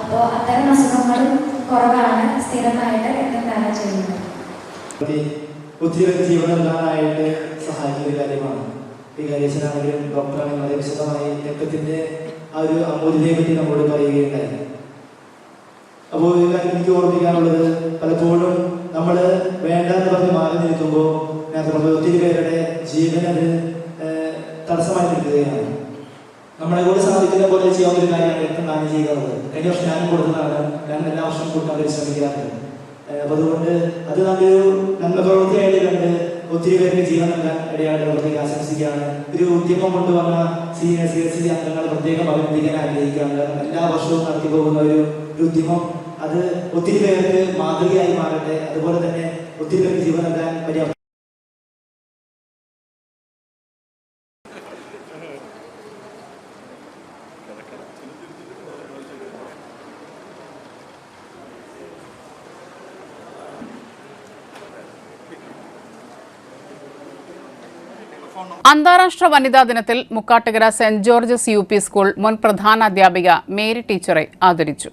അപ്പോൾ അത്തരം അസുഖങ്ങളും കുറവാണ് സ്ഥിരമായിട്ട് രക്തം ദാനം ചെയ്യുന്നത്. ഒത്തിരി ജീവൻ നൽകാനായിട്ട് സഹായിക്കുന്ന ഒരു കാര്യമാണ്. വികാരിയച്ഛനാണെങ്കിലും ഡോക്ടറാണെങ്കിലും വളരെ വിശദമായി രക്തത്തിൻ്റെ ആ ഒരു അമൂല്യതയെ പറ്റി നമ്മളോട് പറയുകയുണ്ടായി. അപ്പോൾ ഒരു കാര്യം എനിക്ക് ഓർമ്മിക്കാനുള്ളത്, പലപ്പോഴും നമ്മൾ വേണ്ട എന്ന് പറഞ്ഞ് മാറി നിൽക്കുമ്പോൾ ഒത്തിരി പേരുടെ ജീവൻ അത് തടസ്സമായി നിൽക്കുകയാണ്. നമ്മളെ കൂടെ സാധിക്കുന്ന പോലെ ചെയ്യാവുന്ന ഒരു കാര്യമാണ് രക്തം ദാനം ചെയ്യുന്നത്. കഴിഞ്ഞ വർഷം ഞാനും കൊടുക്കുന്നതാണ്, ഞാൻ എല്ലാ വർഷവും കൊടുക്കാൻ പരിശ്രമിക്കാറുണ്ട്. അപ്പോൾ അതുകൊണ്ട് അത് നല്ലൊരു നന്മ പ്രവൃത്തിയായിട്ട് കണ്ട് ഒത്തിരി പേർക്ക് ജീവൻ നൽകാൻ ഇടയായിട്ട് പ്രത്യേകം ആശംസിക്കുകയാണ്. ഒരു ഉദ്യമം കൊണ്ടുവന്ന സീനിയർ CSC അംഗങ്ങൾ പ്രത്യേകം അഭിനന്ദിക്കാൻ ആഗ്രഹിക്കുകയാണ്. എല്ലാ വർഷവും നടത്തി പോകുന്ന ഒരു ഉദ്യമം അത് ഒത്തിരി പേർക്ക് മാതൃകയായി മാറട്ടെ. അതുപോലെ തന്നെ ഒത്തിരി പേർക്ക് ജീവൻ നൽകാൻ പര്യാപ്തം. അന്താരാഷ്ട്ര വനിതാ ദിനത്തിൽ Mukkattukara Saint George's UP school മുൻ പ്രധാനാധ്യാപിക മേരി ടീച്ചറെ ആദരിച്ചു.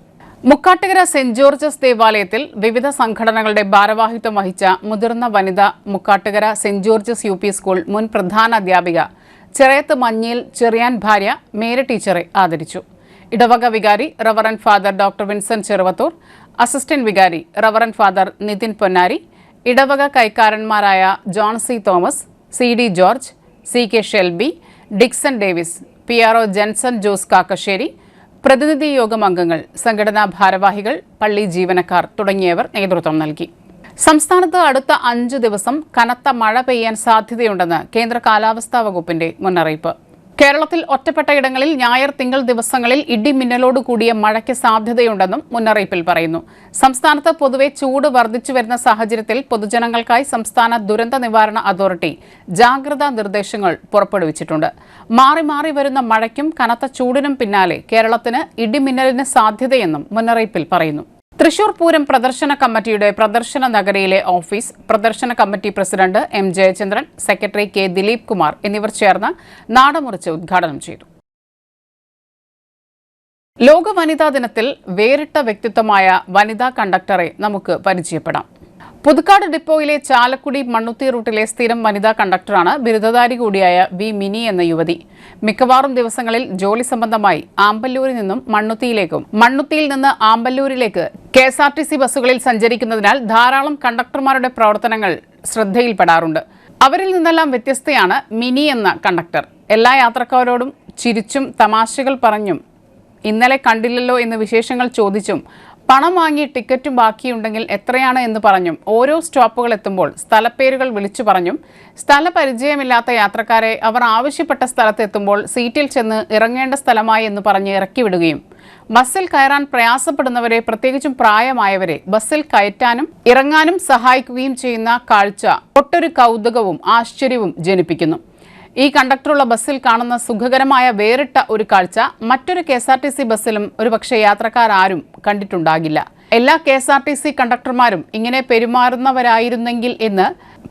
മുക്കാട്ടുകര സെന്റ് ജോർജസ് ദേവാലയത്തിൽ വിവിധ സംഘടനകളുടെ ഭാരവാഹിത്വം വഹിച്ച മുതിർന്ന വനിത Mukkattukara Saint George's UP school മുൻ പ്രധാനാധ്യാപിക ചെറയത്ത് മഞ്ഞിൽ ചെറിയാൻ ഭാര്യ മേരി ടീച്ചറെ ആദരിച്ചു. ഇടവക വികാരി reverend father doctor Vincent Cheruvathur, assistant വികാരി റവറൻ ഫാദർ നിതിൻ പൊന്നാരി, ഇടവക കൈക്കാരന്മാരായ John C. Thomas, CD. George, CK. Shelby, Dixon Davis, PRO Jenson Jose Kakkassery, പ്രതിനിധി യോഗം അംഗങ്ങൾ, സംഘടനാ ഭാരവാഹികൾ, പള്ളി ജീവനക്കാർ തുടങ്ങിയവർ നേതൃത്വം നൽകി. സംസ്ഥാനത്ത് അടുത്ത 5 ദിവസം കനത്ത മഴ പെയ്യാൻ സാധ്യതയുണ്ടെന്ന് കേന്ദ്ര കാലാവസ്ഥാ വകുപ്പിന്റെ മുന്നറിയിപ്പ്. കേരളത്തിൽ ഒറ്റപ്പെട്ട ഇടങ്ങളിൽ ഞായർ തിങ്കൾ ദിവസങ്ങളിൽ ഇടിമിന്നലോട് കൂടിയ മഴയ്ക്ക് സാധ്യതയുണ്ടെന്നും മുന്നറിയിപ്പിൽ പറയുന്നു. സംസ്ഥാനത്ത് പൊതുവെ ചൂട് വർദ്ധിച്ചു വരുന്ന സാഹചര്യത്തിൽ പൊതുജനങ്ങൾക്കായി സംസ്ഥാന ദുരന്ത നിവാരണ അതോറിറ്റി ജാഗ്രതാ നിർദ്ദേശങ്ങൾ പുറപ്പെടുവിച്ചിട്ടുണ്ട്. മാറി മാറി വരുന്ന മഴയ്ക്കും കനത്ത ചൂടിനും പിന്നാലെ കേരളത്തിന് ഇടിമിന്നലിന് സാധ്യതയെന്നും മുന്നറിയിപ്പിൽ പറയുന്നു. തൃശൂർ പൂരം പ്രദർശന കമ്മിറ്റിയുടെ പ്രദർശന നഗരിയിലെ ഓഫീസ് പ്രദർശന committee president M. Jayachandran, secretary K. Dileep Kumar എന്നിവർ ചേർന്ന് നാടമുറിച്ച് ഉദ്ഘാടനം ചെയ്തു. ലോക വനിതാ ദിനത്തിൽ വേറിട്ട വ്യക്തിത്വമായ വനിതാ കണ്ടക്ടറെ നമുക്ക് പരിചയപ്പെടാം. പുതുക്കാട് ഡിപ്പോയിലെ ചാലക്കുടി മണ്ണുത്തി റൂട്ടിലെ സ്ഥിരം വനിതാ കണ്ടക്ടറാണ് ബിരുദധാരി കൂടിയായ V. മിനി എന്ന യുവതി. മിക്കവാറും ദിവസങ്ങളിൽ ജോലി സംബന്ധമായി ആമ്പല്ലൂരിൽ നിന്നും മണ്ണുത്തിയിലേക്കും മണ്ണുത്തിയിൽ നിന്ന് ആമ്പല്ലൂരിലേക്ക് KSRTC ബസ്സുകളിൽ സഞ്ചരിക്കുന്നതിനാൽ ധാരാളം കണ്ടക്ടർമാരുടെ പ്രവർത്തനങ്ങൾ ശ്രദ്ധയിൽപ്പെടാറുണ്ട്. അവരിൽ നിന്നെല്ലാം വ്യത്യസ്തയാണ് മിനി എന്ന കണ്ടക്ടർ. എല്ലാ യാത്രക്കാരോടും ചിരിച്ചും തമാശകൾ പറഞ്ഞും ഇന്നലെ കണ്ടില്ലല്ലോ എന്ന് വിശേഷങ്ങൾ ചോദിച്ചും പണം വാങ്ങി ടിക്കറ്റും ബാക്കിയുണ്ടെങ്കിൽ എത്രയാണ് എന്ന് പറഞ്ഞും ഓരോ സ്റ്റോപ്പുകൾ എത്തുമ്പോൾ സ്ഥലപ്പേരുകൾ വിളിച്ചു പറഞ്ഞും സ്ഥലപരിചയമില്ലാത്ത യാത്രക്കാരെ അവർ ആവശ്യപ്പെട്ട സ്ഥലത്തെത്തുമ്പോൾ സീറ്റിൽ ചെന്ന് ഇറങ്ങേണ്ട സ്ഥലമായി എന്ന് പറഞ്ഞ് ഇറക്കിവിടുകയും ബസ്സിൽ കയറാൻ പ്രയാസപ്പെടുന്നവരെ, പ്രത്യേകിച്ചും പ്രായമായവരെ ബസ്സിൽ കയറ്റാനും ഇറങ്ങാനും സഹായിക്കുകയും ചെയ്യുന്ന കാഴ്ച ഒട്ടൊരു കൗതുകവും ആശ്ചര്യവും ജനിപ്പിക്കുന്നു. ഈ കണ്ടക്ടറുള്ള ബസ്സിൽ കാണുന്ന സുഖകരമായ വേറിട്ട ഒരു കാഴ്ച മറ്റൊരു KSRTC ബസ്സിലും ഒരുപക്ഷെ യാത്രക്കാരും കണ്ടിട്ടുണ്ടാകില്ല. എല്ലാ KSRTC കണ്ടക്ടർമാരും ഇങ്ങനെ പെരുമാറുന്നവരായിരുന്നെങ്കിൽ എന്ന്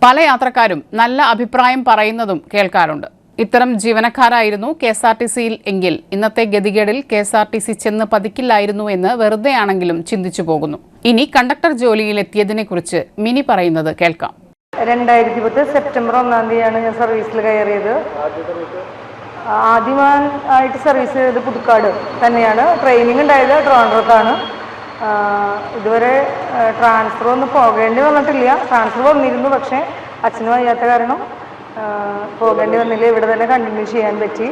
പല യാത്രക്കാരും നല്ല അഭിപ്രായം പറയുന്നതും കേൾക്കാറുണ്ട്. ഇത്തരം ജീവനക്കാരായിരുന്നു KSRTCയിൽ എങ്കിൽ ഇന്നത്തെ ഗതികേടിൽ KSRTC ചെന്ന് പതിക്കില്ലായിരുന്നു എന്ന് വെറുതെയാണെങ്കിലും ചിന്തിച്ചു പോകുന്നു. ഇനി കണ്ടക്ടർ ജോലിയിലെത്തിയതിനെ കുറിച്ച് മിനി പറയുന്നത് കേൾക്കാം. 2010 സെപ്റ്റംബർ 1-ാം തീയതിയാണ് ഞാൻ സർവീസിൽ കയറിയത്. ആദ്യമായിട്ട് സർവീസ് ചെയ്തത് പുതുക്കാട് തന്നെയാണ്. ട്രെയിനിങ് ഉണ്ടായത് ട്രിവാൻഡ്രത്താണ്. ഇതുവരെ ട്രാൻസ്ഫർ ഒന്നും പോകേണ്ടി വന്നിട്ടില്ല. ട്രാൻസ്ഫർ വന്നിരുന്നു, പക്ഷേ അച്ഛന് വയ്യാത്ത കാരണം പോകേണ്ടി വന്നില്ല. ഇവിടെ തന്നെ കണ്ടിന്യൂ ചെയ്യാൻ പറ്റി.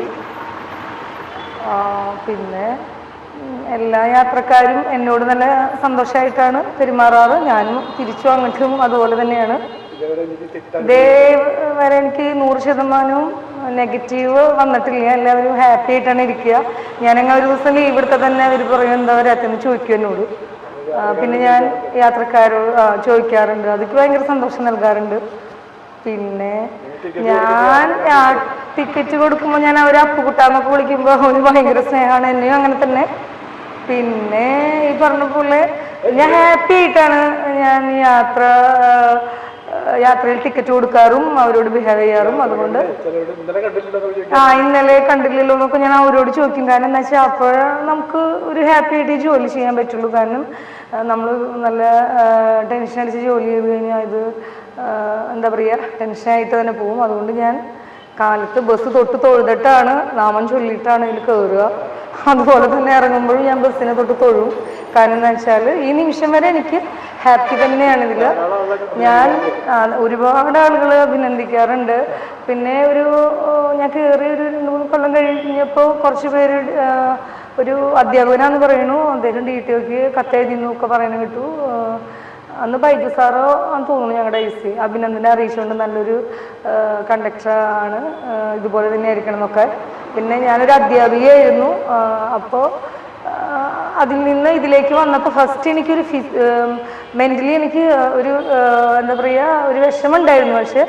പിന്നെ എല്ലാ യാത്രക്കാരും എന്നോട് നല്ല സന്തോഷമായിട്ടാണ് പെരുമാറാറ്. ഞാനും തിരിച്ചു അങ്ങോട്ടും അതുപോലെ തന്നെയാണ്. വരെ എനിക്ക് 100% നെഗറ്റീവ് വന്നിട്ടില്ല. എല്ലാവരും ഹാപ്പി ആയിട്ടാണ് ഇരിക്കുക. ഞാനങ്ങനെ ഒരു ദിവസം ലീവ് എടുത്താൽ തന്നെ അവർ പറയും എന്താ വരാത്തെന്ന് ചോദിക്കും എന്നോട്. പിന്നെ ഞാൻ യാത്രക്കാരോട് ചോദിക്കാറുണ്ട്. അതൊക്കെ ഭയങ്കര സന്തോഷം നൽകാറുണ്ട്. പിന്നെ ഞാൻ ടിക്കറ്റ് കൊടുക്കുമ്പോൾ ഞാൻ അവരെ അപ്പുകുട്ടാന്നൊക്കെ വിളിക്കുമ്പോൾ അവന് ഭയങ്കര സ്നേഹമാണ്. എന്നെയും അങ്ങനെ തന്നെ. പിന്നെ ഈ പറഞ്ഞ പോലെ ഞാൻ ഹാപ്പി ആയിട്ടാണ് ഞാൻ യാത്രയിൽ ടിക്കറ്റ് കൊടുക്കാറും അവരോട് ബിഹേവ് ചെയ്യാറും. അതുകൊണ്ട് ഇന്നലെ കണ്ടില്ലല്ലോ എന്നൊക്കെ ഞാൻ അവരോട് ചോദിക്കും. കാരണം എന്താ വെച്ചാൽ അപ്പോൾ നമുക്ക് ഒരു ഹാപ്പി ആയിട്ട് ജോലി ചെയ്യാൻ പറ്റുള്ളൂ. കാരണം നമ്മൾ നല്ല ടെൻഷൻ അടിച്ച് ജോലി ചെയ്ത് കഴിഞ്ഞാൽ ഇത് എന്താ പറയുക, ടെൻഷനായിട്ട് തന്നെ പോകും. അതുകൊണ്ട് ഞാൻ കാലത്ത് ബസ് തൊഴുതിട്ടാണ്, നാമം ചൊല്ലിയിട്ടാണ് ഇതിൽ കയറുക. അതുപോലെ തന്നെ ഇറങ്ങുമ്പോഴും ഞാൻ ബസ്സിനെ തൊഴും. കാരണം എന്താ വെച്ചാൽ ഈ നിമിഷം വരെ എനിക്ക് ഹാപ്പി തന്നെയാണ് ഇതിൽ. ഞാൻ ഒരുപാട് ആളുകൾ അഭിനന്ദിക്കാറുണ്ട്. പിന്നെ ഞാൻ കയറി ഒരു 2-3 കൊല്ലം കഴിഞ്ഞപ്പോൾ കുറച്ച് പേര് ഒരു അധ്യാപകനാന്ന് പറയുന്നു, അദ്ദേഹം DTOക്ക് കത്തെഴുതിന്നു ഒക്കെ പറയുന്നത് കേട്ടു. അന്ന് ബൈജു സാറോ ആണെന്ന് തോന്നുന്നു ഞങ്ങളുടെ IC അഭിനന്ദനെ അറിയിച്ചുകൊണ്ട് നല്ലൊരു കണ്ടക്ടർ ആണ്, ഇതുപോലെ തന്നെ ആയിരിക്കണം എന്നൊക്കെ. പിന്നെ ഞാനൊരു അധ്യാപികയായിരുന്നു. അപ്പോൾ അതിൽ നിന്ന് ഇതിലേക്ക് വന്നപ്പോൾ ഫസ്റ്റ് എനിക്കൊരു മെൻ്റലി എനിക്ക് ഒരു എന്താ പറയുക ഒരു വിഷമമുണ്ടായിരുന്നു. പക്ഷെ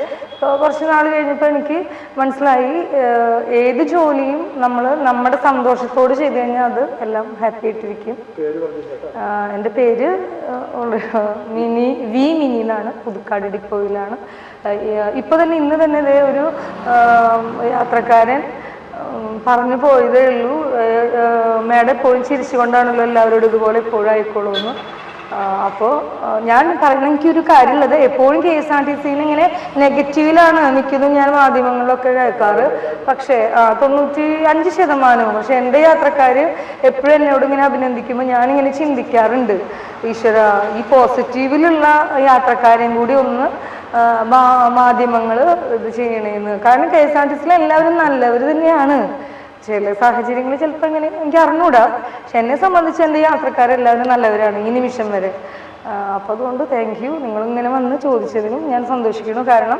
കുറച്ച് നാൾ കഴിഞ്ഞപ്പോൾ എനിക്ക് മനസ്സിലായി ഏത് ജോലിയും നമ്മൾ നമ്മുടെ സന്തോഷത്തോട് ചെയ്ത് കഴിഞ്ഞാൽ അത് എല്ലാം ഹാപ്പി ആയിട്ടിരിക്കും. എൻ്റെ പേര് മിനി എന്നാണ്. പുതുക്കാട് ഡിപ്പോയിലാണ്. ഇപ്പോൾ തന്നെ ഇന്ന് തന്നെ ഇതേ ഒരു യാത്രക്കാരൻ പറഞ്ഞു പോയതേ ഉള്ളൂ, മേഡം എപ്പോഴും ചിരിച്ചുകൊണ്ടാണല്ലോ എല്ലാവരോടും ഇതുപോലെ എപ്പോഴും ആയിക്കോളൂ എന്ന്. അപ്പോൾ ഞാൻ പറയുന്നത് എനിക്കൊരു കാര്യമുള്ളത്, എപ്പോഴും KSRTCയിൽ ഇങ്ങനെ നെഗറ്റീവിലാണ് മിക്കതും ഞാൻ മാധ്യമങ്ങളിലൊക്കെ കേൾക്കാറ്. പക്ഷേ 95%. പക്ഷെ എൻ്റെ യാത്രക്കാർ എപ്പോഴും എന്നോട് ഇങ്ങനെ അഭിനന്ദിക്കുമ്പോൾ ഞാനിങ്ങനെ ചിന്തിക്കാറുണ്ട്, ഈശ്വര ഈ പോസിറ്റീവിലുള്ള യാത്രക്കാരെയും കൂടി ഒന്ന് മാധ്യമങ്ങൾ ഇത് ചെയ്യണേന്ന്. കാരണം KSRTCയിൽ എല്ലാവരും നല്ലവർ തന്നെയാണ്. ചില സാഹചര്യങ്ങൾ ചിലപ്പോൾ ഇങ്ങനെ എനിക്ക് അറിഞ്ഞൂടാ. പക്ഷെ എന്നെ സംബന്ധിച്ച് എൻ്റെ യാത്രക്കാരെല്ലാവരും നല്ലവരാണ് ഈ നിമിഷം വരെ. അപ്പോൾ അതുകൊണ്ട് താങ്ക് യു. നിങ്ങളിങ്ങനെ വന്ന് ചോദിച്ചതിനും ഞാൻ സന്തോഷിക്കുന്നു. കാരണം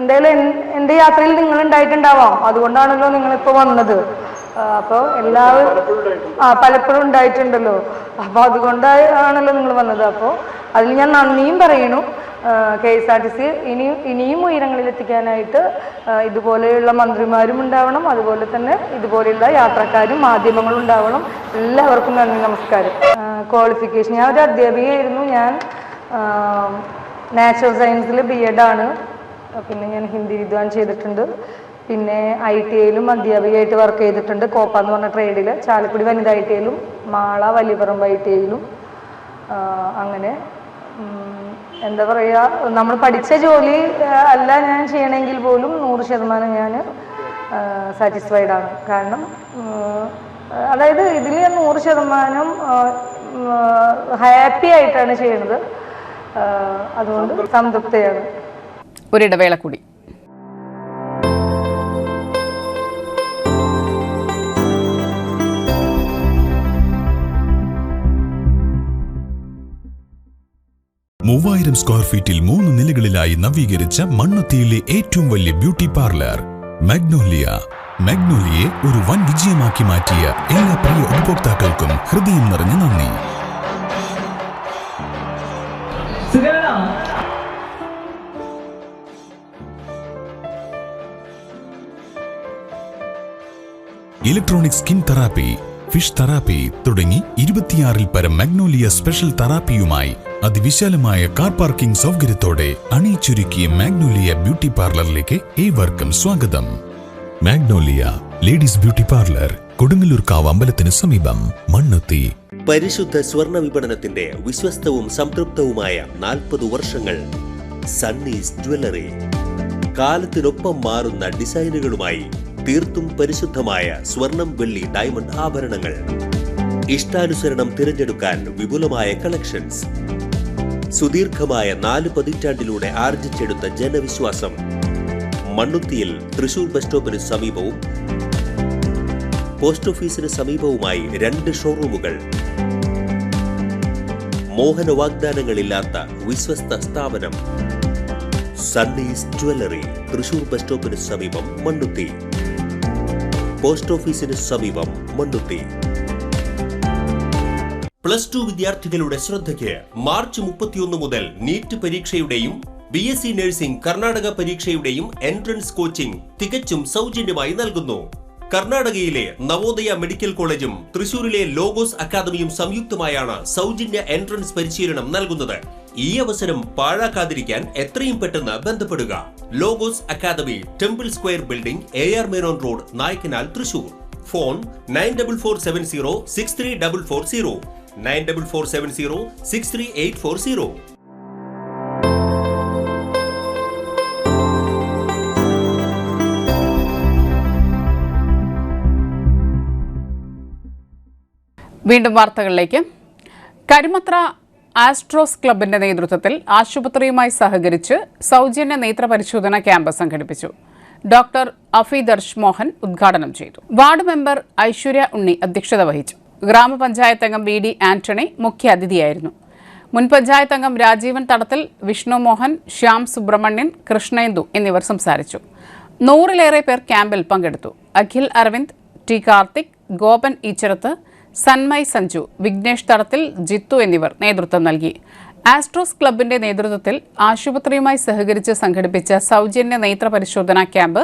എന്തായാലും എൻ്റെ യാത്രയിൽ നിങ്ങളുണ്ടായിട്ടുണ്ടാവാം, അതുകൊണ്ടാണല്ലോ നിങ്ങളിപ്പോൾ വന്നത്. അപ്പോൾ എല്ലാവരും പലപ്പോഴും ഉണ്ടായിട്ടുണ്ടല്ലോ, അപ്പോൾ അതുകൊണ്ടാണല്ലോ നിങ്ങൾ വന്നത്. അപ്പോൾ അതിൽ ഞാൻ നന്ദിയും പറയണു. KSRTC ഇനിയും ഉയരങ്ങളിലെത്തിക്കാനായിട്ട് ഇതുപോലെയുള്ള മന്ത്രിമാരും ഉണ്ടാവണം, അതുപോലെ തന്നെ ഇതുപോലെയുള്ള യാത്രക്കാരും മാധ്യമങ്ങളും ഉണ്ടാവണം. എല്ലാവർക്കും നന്ദി, നമസ്കാരം. ക്വാളിഫിക്കേഷൻ ഞാൻ ഒരു അധ്യാപികയായിരുന്നു. ഞാൻ നാച്ചുറൽ സയൻസിൽ BEd ആണ്. പിന്നെ ഞാൻ ഹിന്ദി വിദ്വാൻ ചെയ്തിട്ടുണ്ട്. പിന്നെ ITIയിലും അധ്യാപികയായിട്ട് വർക്ക് ചെയ്തിട്ടുണ്ട്. കോപ്പ എന്ന് പറഞ്ഞ ട്രേഡിൽ, ചാലക്കുടി വനിതാ ITIയിലും മാള വലിയപറമ്പ് ITIയിലും. അങ്ങനെ എന്താ പറയുക, നമ്മൾ പഠിച്ച ജോലി അല്ല ഞാൻ ചെയ്യണമെങ്കിൽ പോലും 100% ഞാൻ സാറ്റിസ്ഫൈഡ് ആണ്. കാരണം അതായത് ഇതിൽ 100% ഹാപ്പി ആയിട്ടാണ് ചെയ്യുന്നത്. അതുകൊണ്ട് സംതൃപ്തയാണ്. ഒരിടവേള കൂടി. മൂവായിരം സ്ക്വയർ ഫീറ്റിൽ 3 നിലകളിലായി നവീകരിച്ച മണ്ണുത്തിയിലെ ഏറ്റവും വലിയ ബ്യൂട്ടി പാർലർ മാഗ്നോലിയ. മാഗ്നോലിയെ ഒരു വൻ വിജയമാക്കി മാറ്റിയ എല്ലാ പ്രിയ ഉപഭോക്താക്കൾക്കും ഹൃദയം നിറഞ്ഞ നന്ദി. Electronic skin therapy, fish therapy തുടങ്ങി 26-ൽ പരം മാഗ്നോലിയ സ്പെഷ്യൽ തെറാപ്പിയുമായി അതിവിശാലമായ കാർ പാർക്കിംഗ് സൗകര്യത്തോടെ അണിയിച്ചൊരുക്കിയ മാഗ്നോലിയ ബ്യൂട്ടി പാർലറിലേക്ക് ഏവർക്കും സ്വാഗതം. മാഗ്നോലിയ ലേഡീസ് ബ്യൂട്ടി പാർലർ, കൊടുങ്ങല്ലൂർക്കാവ് അമ്പലത്തിന് സമീപം, മണ്ണുത്തി. പരിശുദ്ധ സ്വർണ്ണ വിപണനത്തിന്റെ വിശ്വസ്തവും സംതൃപ്തവുമായ 40 വർഷങ്ങൾ. സണ്ണീസ് ജ്വല്ലറി. കാലത്തിനൊപ്പം മാറുന്ന ഡിസൈനുകളുമായി തീർത്തും പരിശുദ്ധമായ സ്വർണം, വെള്ളി, ഡയമണ്ട് ആഭരണങ്ങൾ. ഇഷ്ടാനുസരണം തിരഞ്ഞെടുക്കാൻ വിപുലമായ കളക്ഷൻസ്. സുദീർഘമായ 4 പതിറ്റാണ്ടിലൂടെ ആർജിച്ചെടുത്ത ജനവിശ്വാസം. മണ്ണുത്തിയിൽ തൃശൂർ ബസ് സ്റ്റോപ്പിന് സമീപവും പോസ്റ്റ് ഓഫീസിന് സമീപവുമായി 2 ഷോറൂമുകൾ. മോഹന വാഗ്ദാനങ്ങളില്ലാത്ത വിശ്വസ്ത സ്ഥാപനം. സണ്ണീസ് ജ്വല്ലറി, തൃശൂർ ബസ് സ്റ്റോപ്പിന് സമീപം, മണ്ണുത്തി. പോസ്റ്റ് ഓഫീസിന് സമീപം, മണ്ണുത്തി. +2 വിദ്യാർത്ഥികളുടെ ശ്രദ്ധയ്ക്ക് മാർച്ച് 31 മുതൽ നീറ്റ് പരീക്ഷയുടെയും BSc നഴ്സിംഗ് കർണാടക പരീക്ഷയുടെയും എൻട്രൻസ് കോച്ചിംഗ് തികച്ചും സൗജന്യമായി നൽകുന്നു. കർണാടകയിലെ നവോദയ മെഡിക്കൽ കോളേജും തൃശൂരിലെ ലോഗോസ് അക്കാദമിയും സംയുക്തമായാണ് സൗജന്യ എൻട്രൻസ് പരിശീലനം നൽകുന്നത്. ഈ അവസരം പാഴാക്കാതിരിക്കാൻ എത്രയും പെട്ടെന്ന് ബന്ധപ്പെടുക. Logos academy, temple square building, AR Menon road, Naickanal, Thrissur. Phone 9447063440, 9447063840. വീണ്ടും വാർത്തകളിലേക്ക്. കരുമത്ര ആസ്ട്രോസ് ക്ലബിന്റെ നേതൃത്വത്തിൽ ആശുപത്രിയുമായി സഹകരിച്ച് സൗജന്യ നേത്രപരിശോധന ക്യാമ്പ് സംഘടിപ്പിച്ചു. ഡോക്ടർ അഫീദർഷ് മോഹൻ ഉദ്ഘാടനം ചെയ്തു. വാർഡ് മെമ്പർ ഐശ്വര്യ ഉണ്ണി അധ്യക്ഷത വഹിച്ചു. ഗ്രാമപഞ്ചായത്ത് അംഗം VD ആന്റണി മുഖ്യാതിഥിയായിരുന്നു. മുൻ പഞ്ചായത്ത് അംഗം രാജീവൻ തടത്തിൽ, വിഷ്ണു മോഹൻ, ശ്യാം സുബ്രഹ്മണ്യൻ, കൃഷ്ണേന്ദു എന്നിവർ സംസാരിച്ചു. 100-ലേറെ പേർ ക്യാമ്പിൽ പങ്കെടുത്തു. അഖിൽ അരവിന്ദ്, T കാർത്തിക്, ഗോപൻ ഈച്ചറത്ത്, സന്മയ് സഞ്ജു, വിഘ്നേഷ് തടത്തിൽ, ജിത്തു എന്നിവർ നേതൃത്വം നൽകി. ആസ്ട്രോസ് ക്ലബിന്റെ നേതൃത്വത്തിൽ ആശുപത്രിയുമായി സഹകരിച്ച് സംഘടിപ്പിച്ച സൗജന്യ നേത്രപരിശോധനാ ക്യാമ്പ്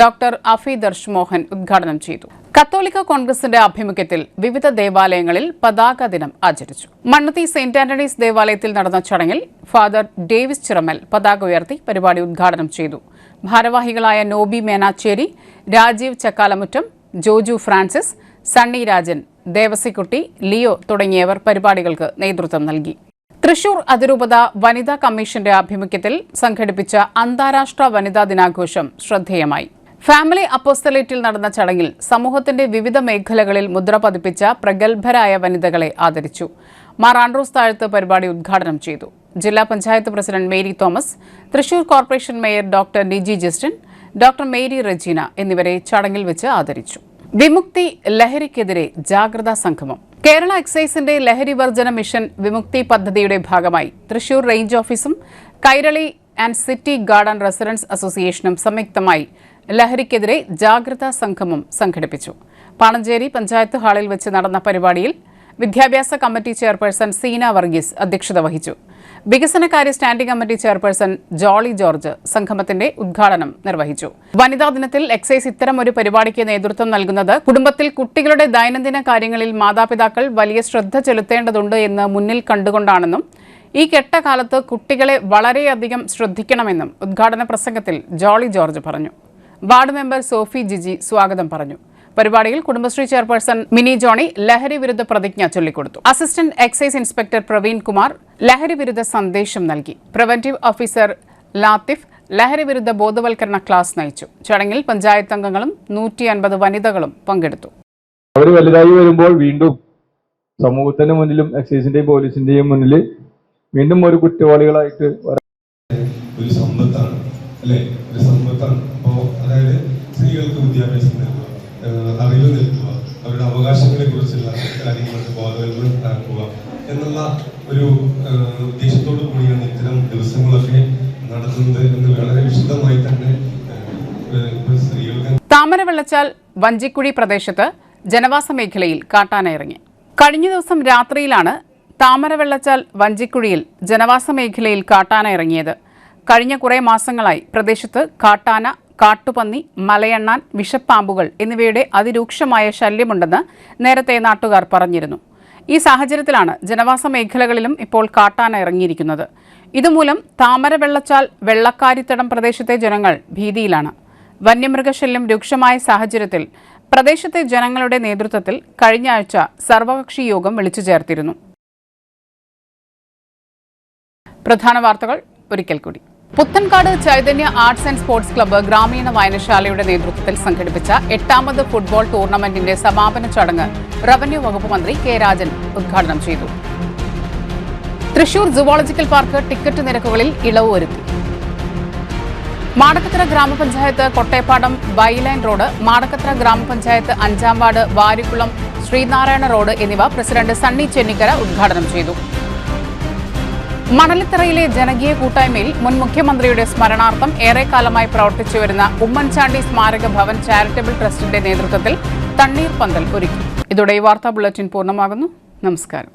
ഡോക്ടർ അഫീദർഷ് മോഹൻ ഉദ്ഘാടനം ചെയ്തു. കത്തോലിക്ക കോൺഗ്രസിന്റെ ആഭിമുഖ്യത്തിൽ വിവിധ ദേവാലയങ്ങളിൽ പതാക ദിനം ആചരിച്ചു. മണ്ണുത്തി സെന്റ് ആന്റണീസ് ദേവാലയത്തിൽ നടന്ന ചടങ്ങിൽ ഫാദർ ഡേവിസ് ചിറമൽ പതാക ഉയർത്തി പരിപാടി ഉദ്ഘാടനം ചെയ്തു. ഭാരവാഹികളായ നോബി മേനാച്ചേരി, രാജീവ് ചക്കാലമുറ്റം, ജോജു ഫ്രാൻസിസ്, സണ്ണി രാജൻ, ദേവസിക്കുട്ടി, ലിയോ തുടങ്ങിയവർ പരിപാടികൾക്ക് നേതൃത്വം നൽകി. തൃശൂർ അതിരൂപത വനിതാ കമ്മീഷന്റെ ആഭിമുഖ്യത്തിൽ സംഘടിപ്പിച്ച അന്താരാഷ്ട്ര വനിതാ ദിനാഘോഷം ശ്രദ്ധേയമായി. ഫാമിലി അപ്പോസ്തലേറ്റിൽ നടന്ന ചടങ്ങിൽ സമൂഹത്തിന്റെ വിവിധ മേഖലകളിൽ മുദ്ര പതിപ്പിച്ച പ്രഗത്ഭരായ വനിതകളെ ആദരിച്ചു. മാർ ആൻഡ്രൂസ് താഴത്ത് പരിപാടി ഉദ്ഘാടനം ചെയ്തു. ജില്ലാ panchayat president Mary Thomas, Thrissur corporation mayor doctor Niji Justin, doctor Mary Regina എന്നിവരെ ചടങ്ങിൽ വെച്ച് ആദരിച്ചു. വിമുക്തി ലഹരിക്കെതിരെ ജാഗ്രതാ സംഗമം. കേരള എക്സൈസിന്റെ ലഹരി വർജന മിഷൻ വിമുക്തി പദ്ധതിയുടെ ഭാഗമായി തൃശൂർ റേഞ്ച് ഓഫീസും Kairali and city garden residents അസോസിയേഷനും സംയുക്തമായി ലഹരിക്കെതിരെ ജാഗ്രതാ സംഗമം സംഘടിപ്പിച്ചു. പാണഞ്ചേരി പഞ്ചായത്ത് ഹാളിൽ വെച്ച് നടന്ന പരിപാടിയിൽ വിദ്യാഭ്യാസ കമ്മിറ്റി ചെയർപേഴ്സൺ സീന വർഗീസ് അധ്യക്ഷത വഹിച്ചു. വികസനകാര്യ standing committee chairperson Jolly George സംഗമത്തിന്റെ ഉദ്ഘാടനം നിർവഹിച്ചു. വനിതാ ദിനത്തിൽ എക്സൈസ് ഇത്തരമൊരു പരിപാടിക്ക് നേതൃത്വം നൽകുന്നത് കുടുംബത്തിൽ കുട്ടികളുടെ ദൈനംദിന കാര്യങ്ങളിൽ മാതാപിതാക്കൾ വലിയ ശ്രദ്ധ ചെലുത്തേണ്ടതുണ്ട് എന്ന് മുന്നിൽ കണ്ടുകൊണ്ടാണെന്നും ഈ കെട്ടകാലത്ത് കുട്ടികളെ വളരെയധികം ശ്രദ്ധിക്കണമെന്നും ഉദ്ഘാടന പ്രസംഗത്തിൽ ജോളി ജോർജ് പറഞ്ഞു. വാർഡ് മെമ്പർ സോഫി ജിജി സ്വാഗതം പറഞ്ഞു. പരിപാടിയിൽ കുടുംബശ്രീ ചെയർപേഴ്സൺ മിനി ജോണി ലഹരി വിരുദ്ധ പ്രതിജ്ഞ ചൊല്ലിക്കൊടുത്തു. Assistant excise inspector Praveen Kumar ലഹരി വിരുദ്ധ സന്ദേശം നൽകി. പ്രിവന്റീവ് ഓഫീസർ ലാത്തിഫ് ലഹരി വിരുദ്ധ ബോധവൽക്കരണ ക്ലാസ് നയിച്ചു. ചടങ്ങിൽ പഞ്ചായത്ത് അംഗങ്ങളും 150 വനിതകളും പങ്കെടുത്തു. അവർ വലുതായി വരുമ്പോൾ വീണ്ടും സമൂഹത്തിന്റെ മുന്നിലും എക്സൈസിന്റെയും പോലീസിന്റെയും മുന്നിൽ വീണ്ടും ഒരു കുറ്റവാളികളായിട്ട് ഒരു സമ്പത്താണ് അല്ലേ, ഒരു സമ്പത്താണ്. അപ്പോൾ അതായത് സ്ത്രീകൾക്ക് വിദ്യാഭ്യാസം നൽകുക, അറിവ് നൽകുക, അവരുടെ അവകാശങ്ങളെ കുറിച്ചുള്ള കാര്യങ്ങൾക്ക് ബോധവൽക്കരണം ഉണ്ടാക്കുക എന്നുള്ള ഒരു ഉദ്ദേശത്തോടു കൂടിയാണ് ഇത്തരം ദിവസങ്ങളൊക്കെ നടത്തുന്നത് എന്ന് വളരെ വിശദമായി തന്നെ സ്ത്രീകൾക്ക്. താമരവെള്ളച്ചാൽ വഞ്ചിക്കുഴി പ്രദേശത്ത് ജനവാസ മേഖലയിൽ കാട്ടാന ഇറങ്ങി. കഴിഞ്ഞ ദിവസം രാത്രിയിലാണ് താമരവെള്ളച്ചാൽ വഞ്ചിക്കുഴിയിൽ ജനവാസ മേഖലയിൽ കാട്ടാന ഇറങ്ങിയത്. കഴിഞ്ഞ കുറേ മാസങ്ങളായി പ്രദേശത്ത് കാട്ടാന, കാട്ടുപന്നി, മലയണ്ണാൻ, വിഷപ്പാമ്പുകൾ എന്നിവയുടെ അതിരൂക്ഷമായ ശല്യമുണ്ടെന്ന് നേരത്തെ നാട്ടുകാർ പറഞ്ഞിരുന്നു. ഈ സാഹചര്യത്തിലാണ് ജനവാസ മേഖലകളിലും ഇപ്പോൾ കാട്ടാന ഇറങ്ങിയിരിക്കുന്നത്. ഇതുമൂലം താമരവെള്ളച്ചാൽ വെള്ളക്കാരിത്തടം പ്രദേശത്തെ ജനങ്ങൾ ഭീതിയിലാണ്. വന്യമൃഗശല്യം രൂക്ഷമായ സാഹചര്യത്തിൽ പ്രദേശത്തെ ജനങ്ങളുടെ നേതൃത്വത്തിൽ കഴിഞ്ഞ ആഴ്ച സർവകക്ഷി യോഗം വിളിച്ചു ചേർത്തിരുന്നു. പ്രധാന വാർത്തകൾ ഒരിക്കൽ കൂടി. Puthenkad Chaitanya arts and sports club ഗ്രാമീണ വായനശാലയുടെ നേതൃത്വത്തിൽ സംഘടിപ്പിച്ച 8ാമത് ഫുട്ബോൾ ടൂർണമെന്റിന്റെ സമാപന ചടങ്ങ് റവന്യൂ വകുപ്പ് മന്ത്രി കെ രാജൻ ഉദ്ഘാടനം ചെയ്തു. തൃശൂർ സുവോളജിക്കൽ പാർക്ക് ടിക്കറ്റ് നിരക്കുകളിൽ ഇളവ് വരുത്തി. മാടക്കത്തറ ഗ്രാമപഞ്ചായത്ത് കൊട്ടേപ്പാടം ബൈലൈൻ റോഡ്, മാടക്കത്തറ ഗ്രാമപഞ്ചായത്ത് 5ാം വാർഡ് വാരിക്കുളം ശ്രീനാരായണ റോഡ് എന്നിവ പ്രസിഡന്റ് സണ്ണി ചെന്നിക്കര ഉദ്ഘാടനം ചെയ്തു. മണലിത്തറയിലെ ജനകീയ കൂട്ടായ്മയിൽ മുൻ മുഖ്യമന്ത്രിയുടെ സ്മരണാർത്ഥം ഏറെക്കാലമായി പ്രവർത്തിച്ചുവരുന്ന ഉമ്മൻചാണ്ടി സ്മാരക ഭവൻ ചാരിറ്റബിൾ ട്രസ്റ്റിന്റെ നേതൃത്വത്തിൽ തണ്ണീർ പന്തൽ ഒരുക്കി. ഇതോടെ ഈ വാർത്താ ബുള്ളറ്റിൻ പൂർണ്ണമാകുന്നു. നമസ്കാരം.